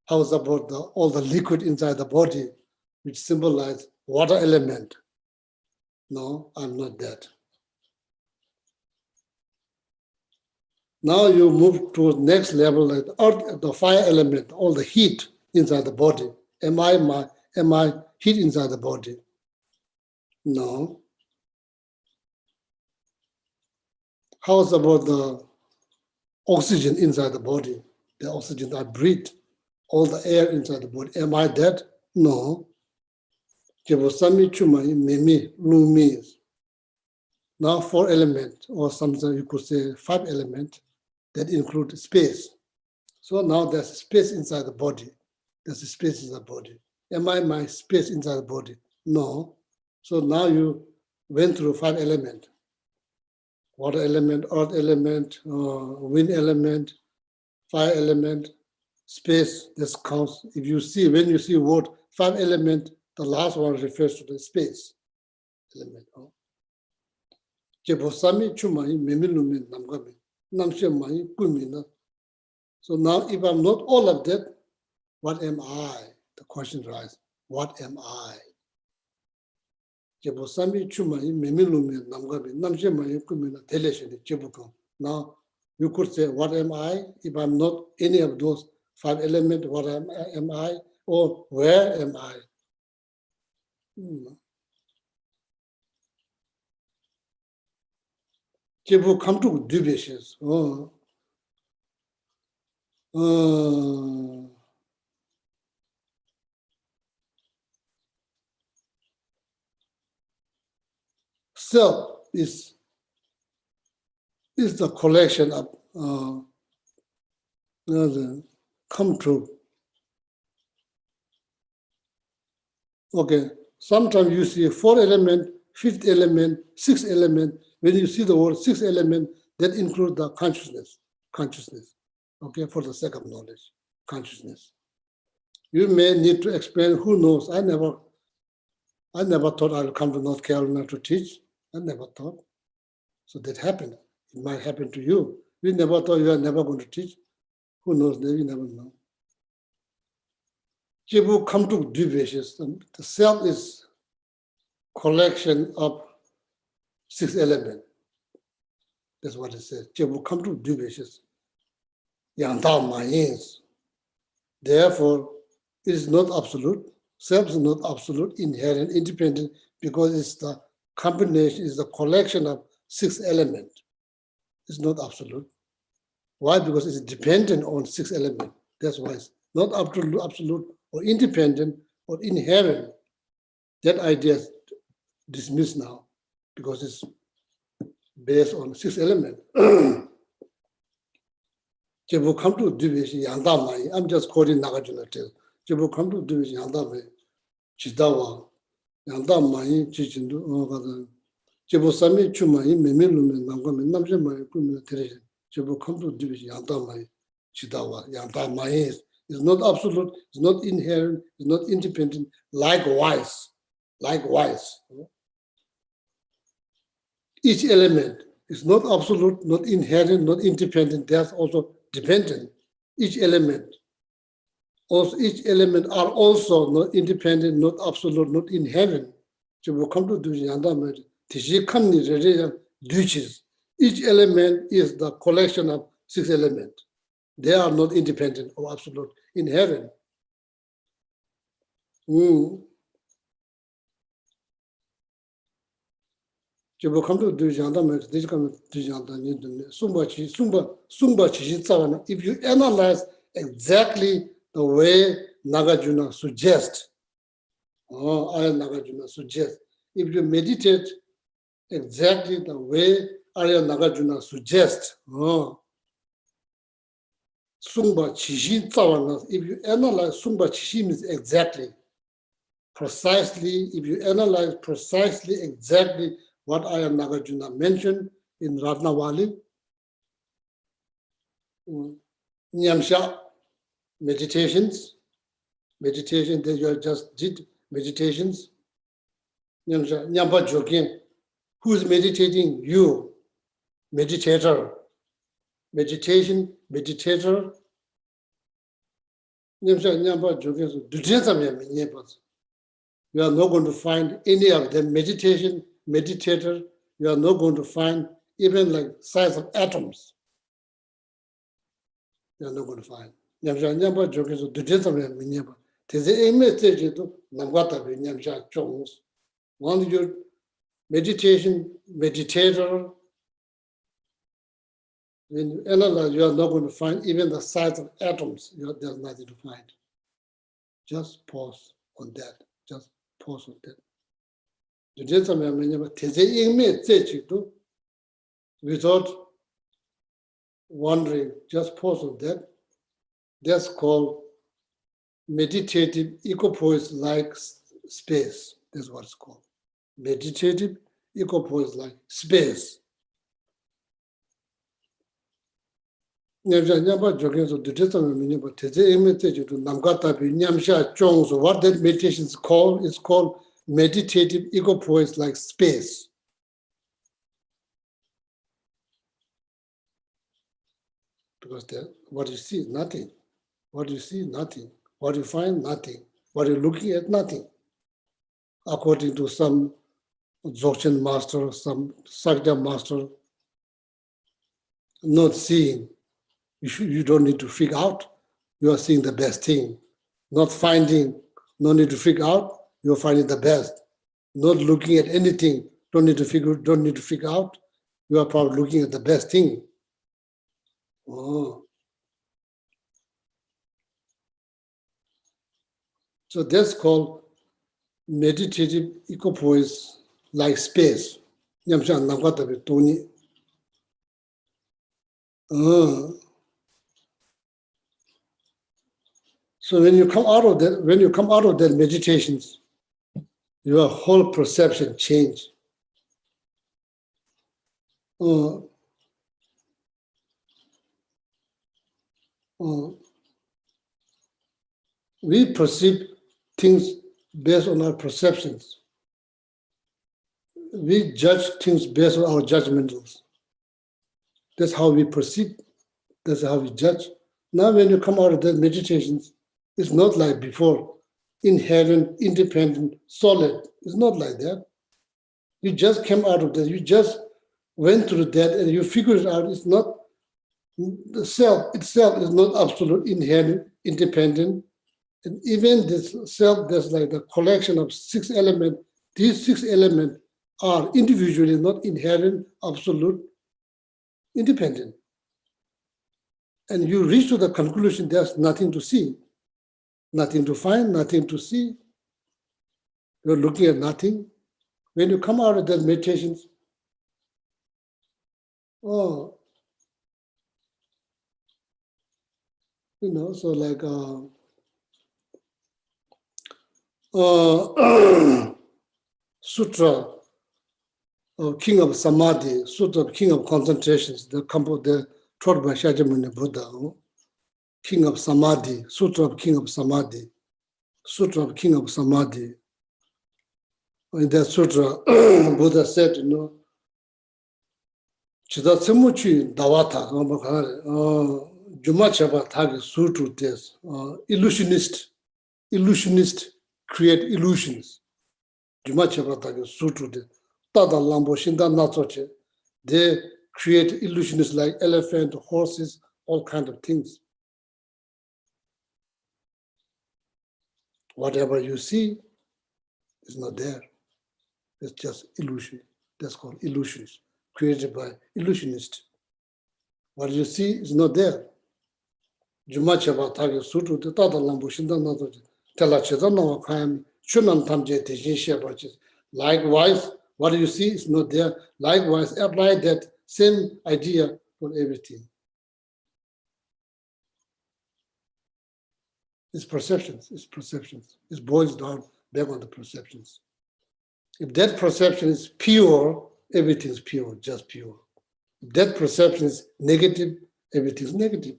How's about all the liquid inside the body, which symbolize water element? No, I'm not that. Now you move to the next level, like the earth, the fire element, all the heat inside the body. Am I heat inside the body? No. How's about the oxygen inside the body? The oxygen I breathe, all the air inside the body. Am I that? No. Now 4 elements, or sometimes you could say 5 elements that include space. So now there's space inside the body. There's a space inside the body. Am I my space inside the body? No. So now you went through 5 elements. Water element, earth element, wind element, 5 element, space, this counts. If you see, when you see word 5 element, the last one refers to the space element. Jebosami chumai memilumi namgami, namshemai kumina. So now if I'm not all of that, what am I? The question arises, what am I? Jebosami chumai memilumi namgami, namshemai kumina telesheni jebukam. Now you could say, what am I? If I'm not any of those 5 elements, what am I? Or where am I? Jebu come to do basis. Self is the collection of come true. Okay, sometimes you see 4 element, 5th element, 6th element. When you see the word 6th element, that includes the consciousness. Okay, for the sake of knowledge, consciousness. You may need to explain, who knows? I never thought I'll come to North Carolina to teach. I never thought. So that happened. It might happen to you. You never thought you are never going to teach. Who knows? You never know. Jibu come to two bases. The self is collection of 6 elements. That's what it says. Jibu come to two bases. Yang Dao Ma Yin's. Therefore, it is not absolute. Self is not absolute, inherent, independent, because it's the combination, is the collection of 6 elements. It's not absolute. Why? Because it's dependent on 6 elements. That's why it's not absolute or independent or inherent. That idea is dismissed now because it's based on 6 elements. I'm just quoting Nagarjuna tale. Chidawa, Yandamai, Chichindu, Jebosami Chumai, Memilum, Nangam, Namjamai, Teresa, Jebo come to division, Yandamai, Chidawa, Yandamai is not absolute, it's not inherent, it's not independent. Likewise, each element is not absolute, not inherent, not independent, there's also dependent. Each element are also not independent, not absolute, not inherent. So we come to do duties. Each element is the collection of 6 elements. They are not independent or absolute, inherent. So we come to do if you analyze exactly the way Nagarjuna suggests, Arya Nagarjuna suggests, if you meditate exactly the way Arya Nagarjuna suggests, Sungpa Chishi Tsawana, if you analyze Sungpa Chishi means exactly, precisely, if you analyze precisely exactly what Arya Nagarjuna mentioned in Ratnavali, Nyamsha, meditation that you just did, meditations. Nyamba Jokin, who is meditating? You, meditator. Meditation, meditator. Nyamba Jokin, you are not going to find any of them. Meditation, meditator, you are not going to find even like size of atoms. You are not going to find. Nyamba Jokin, so once your meditation, meditator, when you analyze, you are not going to find even the size of atoms. There's nothing to find. Just pause on that. Just pause on that. Without wondering, just pause on that. That's called meditative equipoise-like space. That's what it's called. Meditative equipoise-like space. Nyamsha jogging so the test of meaning, but Teze imitate to Namgata Nyamsha Chong. So what that meditation is called? It's called meditative ego poise like space. Because what you see is nothing. What you see, nothing. What you find, nothing. What you're looking at, nothing. According to some Dzogchen master, some Sakya master, not seeing. You don't need to figure out. You are seeing the best thing. Not finding, no need to figure out. You're finding the best. Not looking at anything, don't need to figure out. You are probably looking at the best thing. Oh. So that's called meditative equipoise like space. Nyamshan Namgata Tony. So when you come out of that meditations, your whole perception change. We perceive things based on our perceptions. We judge things based on our judgmentals. That's how we perceive. That's how we judge. Now, when you come out of that meditations, it's not like before, inherent, independent, solid. It's not like that. You just came out of that. You just went through that, and you figured it out. It's not the self itself is not absolute, inherent, independent. And even this self, there's like a collection of 6 elements. These 6 elements are individually not inherent, absolute, independent. And you reach to the conclusion there's nothing to see, nothing to find, nothing to see. You're looking at nothing. When you come out of that meditations, so like Sutra of King of Samadhi, Sutra of King of Concentrations, the taught by Shakyamuni Buddha. King of Samadhi, Sutra of King of Samadhi, Sutra of King of Samadhi. In that sutra, Buddha said, Chidatsemuchi Dawata, Jumachaba Tagi Sutu Des, illusionist create illusions. Jumachaba Tagi Sutu Des, Tada Lambo Shinda Natsoche, they create illusions like elephant, horses, all kinds of things. Whatever you see is not there. It's just illusion. That's called illusions, created by illusionists. What you see is not there. Jumachaba Tagi Sutu, the Tata Lambo Shinda Natsoche, Telacheta no Kayami, Chunan Tamje Tejin Shepaches. Likewise, what you see is not there. Likewise, apply that same idea for everything. It's perceptions. It boils down back on the perceptions. If that perception is pure, everything is pure, just pure. If that perception is negative, everything is negative.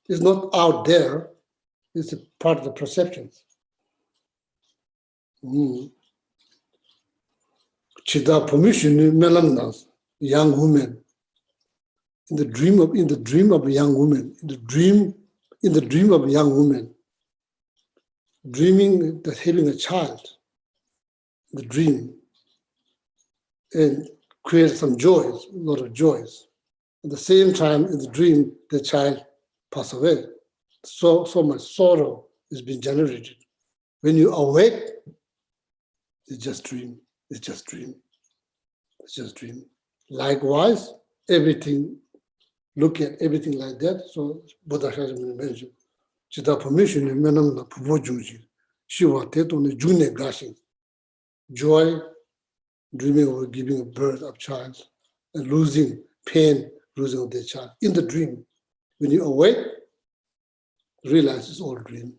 It's not out there, it's a part of the perceptions. Chida permission melamnas, young woman. In the dream of a young woman, in the dream of a young woman, dreaming that having a child, the dream, and create some joys, a lot of joys. At the same time, in the dream, the child passed away. So much sorrow is being generated. When you awake, it's just dream. It's just dream. It's just dream. Likewise, everything, look at everything like that. So Buddha has mentioned, Chita permission in Menamna Pubojuji, Shiva Tetone June Gashing, joy, dreaming of giving a birth of child, and losing pain, losing of their child. In the dream, when you awake, realize it's all dream.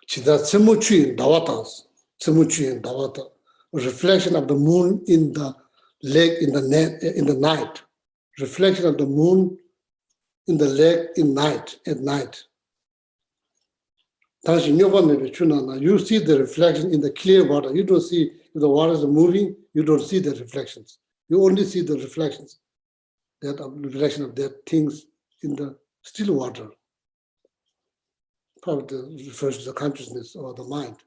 Chida Tsemuchi Dawatas, Tsemuchi and Dawata. reflection of the moon in the lake in the night. Reflection of the moon in the lake at night. You see the reflection in the clear water. You don't see if the water is moving, you don't see the reflections. You only see the reflections, that reflection of that things in the still water. Probably refers to the consciousness or the mind.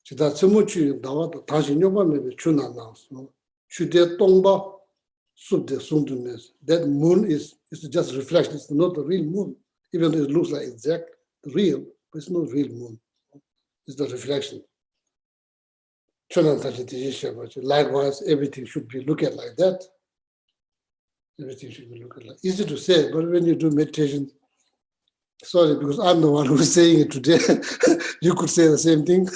So that's so much that moon is just reflection, it's not the real moon. Even though it looks like exact real, but it's not real moon. It's the reflection. Likewise, everything should be looked at like that. Everything should be looked at like easy to say, but when you do meditation, sorry, because I'm the one who's saying it today. You could say the same thing.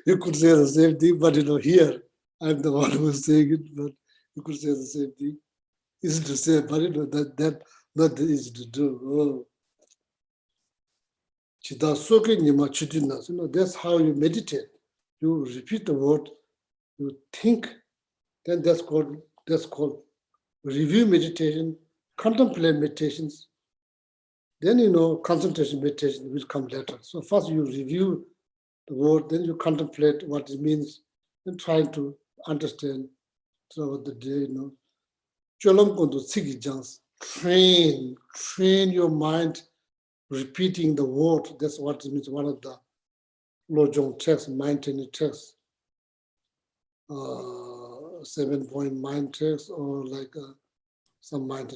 You could say the same thing, but here I'm the one who's saying it, but you could say the same thing. Easy to say, but that not easy to do. That's how you meditate. You repeat the word, you think, then that's called review meditation, contemplate meditations. Then concentration meditation will come later. So first you review the word, then you contemplate what it means, and trying to understand throughout the day. Train your mind, repeating the word. That's what it means. One of the Lojong texts, mind training texts, 7-point mind text, or like some mind.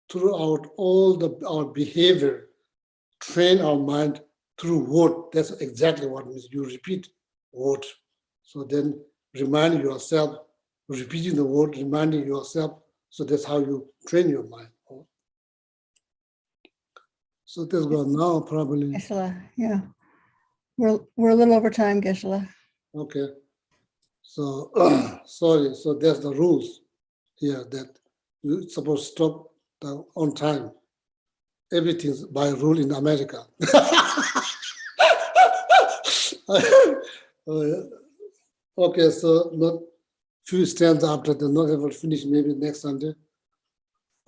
Throughout all our behavior, train our mind through word. That's exactly what it means. You repeat word. So then remind yourself, repeating the word, reminding yourself. So that's how you train your mind. So that's going now, probably. Geshe-la, yeah. We're a little over time, Geshe-la. Okay. So, sorry. So there's the rules here that you're supposed to stop on time. Everything's by rule in America. Okay, so not few stands after the not able to finish, maybe next Sunday.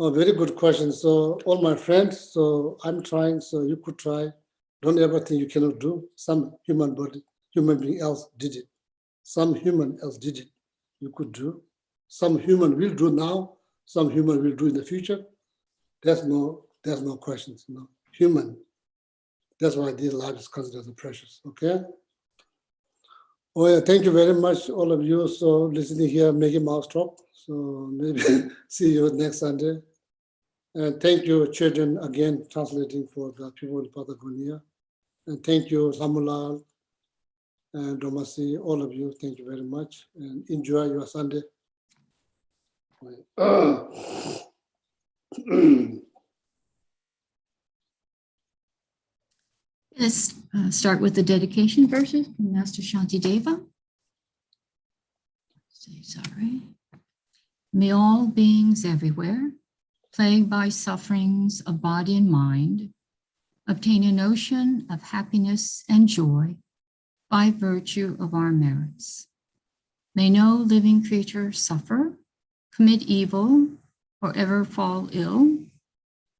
Oh, very good question. So all my friends, so I'm trying, so you could try. Don't ever think you cannot do. Some human being else did it. Some human else did it. You could do. Some human will do now. Some human will do in the future. There's no questions. Human. That's why this life is considered as precious. Okay. Oh yeah, thank you very much, all of you. So listening here, making mouse talk. So maybe see you next Sunday. And thank you, children, again, translating for the people in Patagonia. And thank you, Samulal and Domasi, all of you. Thank you very much. And enjoy your Sunday. Let's start with the dedication verses from Master Shantideva. Sorry. May all beings everywhere, plagued by sufferings of body and mind, obtain a notion of happiness and joy by virtue of our merits. May no living creature suffer, commit evil, or ever fall ill.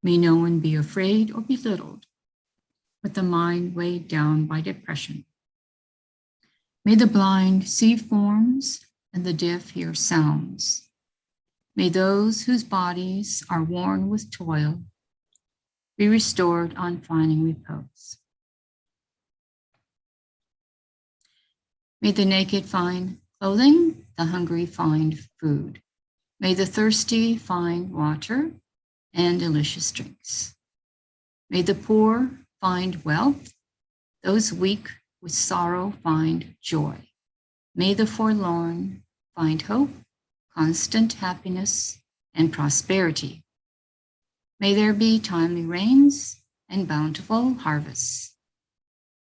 May no one be afraid or belittled, with the mind weighed down by depression. May the blind see forms and the deaf hear sounds. May those whose bodies are worn with toil be restored on finding repose. May the naked find clothing, the hungry find food. May the thirsty find water and delicious drinks. May the poor find wealth, those weak with sorrow find joy. May the forlorn find hope, constant happiness, and prosperity. May there be timely rains and bountiful harvests.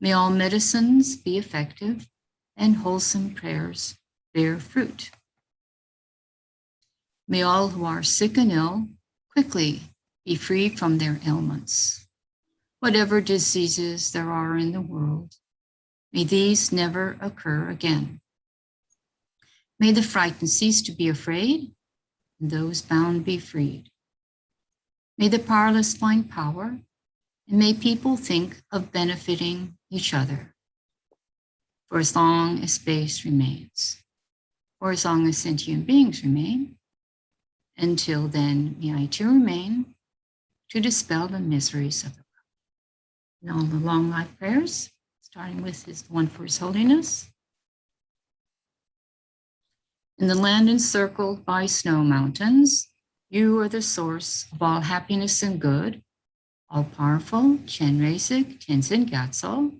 May all medicines be effective and wholesome prayers bear fruit. May all who are sick and ill quickly be freed from their ailments. whatever diseases there are in the world, may these never occur again. May the frightened cease to be afraid, and those bound be freed. May the powerless find power, and may people think of benefiting each other for as long as space remains, or as long as sentient beings remain. Until then, may I too remain to dispel the miseries of the world. And all the long life prayers, starting with one for His Holiness. In the land encircled by snow mountains, you are the source of all happiness and good. All-powerful Chenrezig Tenzin Gyatso,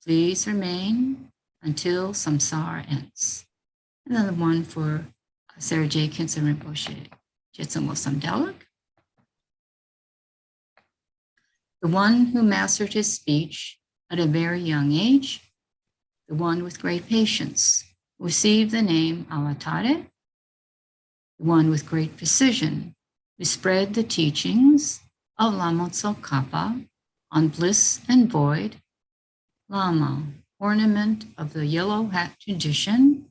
please remain until samsara ends. And then the one for Sarah J. Kinsen Rinpoche, Jitsumo Samdelak. The one who mastered his speech at a very young age, the one with great patience, received the name Avatare, the one with great precision, who spread the teachings of Lama Tsongkhapa on bliss and void, Lama, ornament of the yellow hat tradition,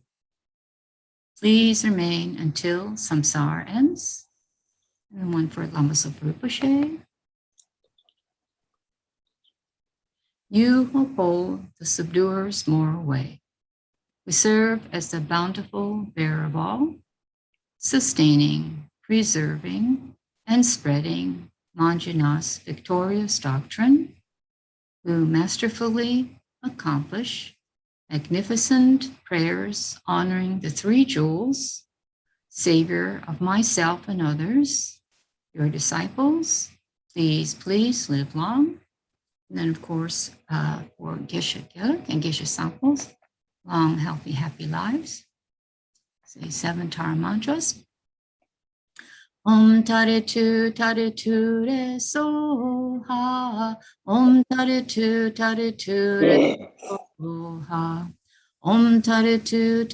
please remain until samsara ends. And one for Lama Zopa Rinpoche. You who hold the subduer's moral way, we serve as the bountiful bearer of all, sustaining, preserving, and spreading Manjunath's victorious doctrine, who masterfully accomplish magnificent prayers honoring the three jewels, Savior of myself and others, your disciples, please live long. And then, of course, for Geshe Giluk and Geshe Samples, long, healthy, happy lives. Say 7 Tara mantras. Om Tare Tu Re Soha. Om Tare Tu Re Soha. Om Tare Tu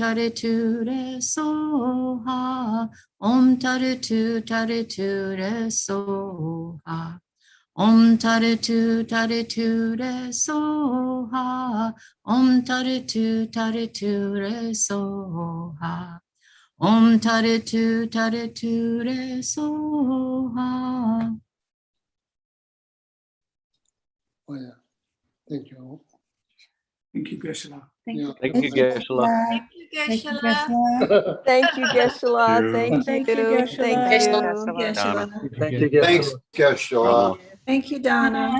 Re Soha. Om Tare Tu Re Soha. Om Tare Tu Re Soha. Om Tare Tu Re Soha. Om Tare Tu Re Soha. Oh, yeah. Thank you. Thank you, Geshe-la. Yeah. Thank you, Geshe-la. Thank you, Geshe-la. Thank you, Geshe-la. Thank Thank you. you, Geshe-la. Thank you. Donna. Geshe-la. Thank you, Thanks, Geshe-la. Donna. Thank you, Donna.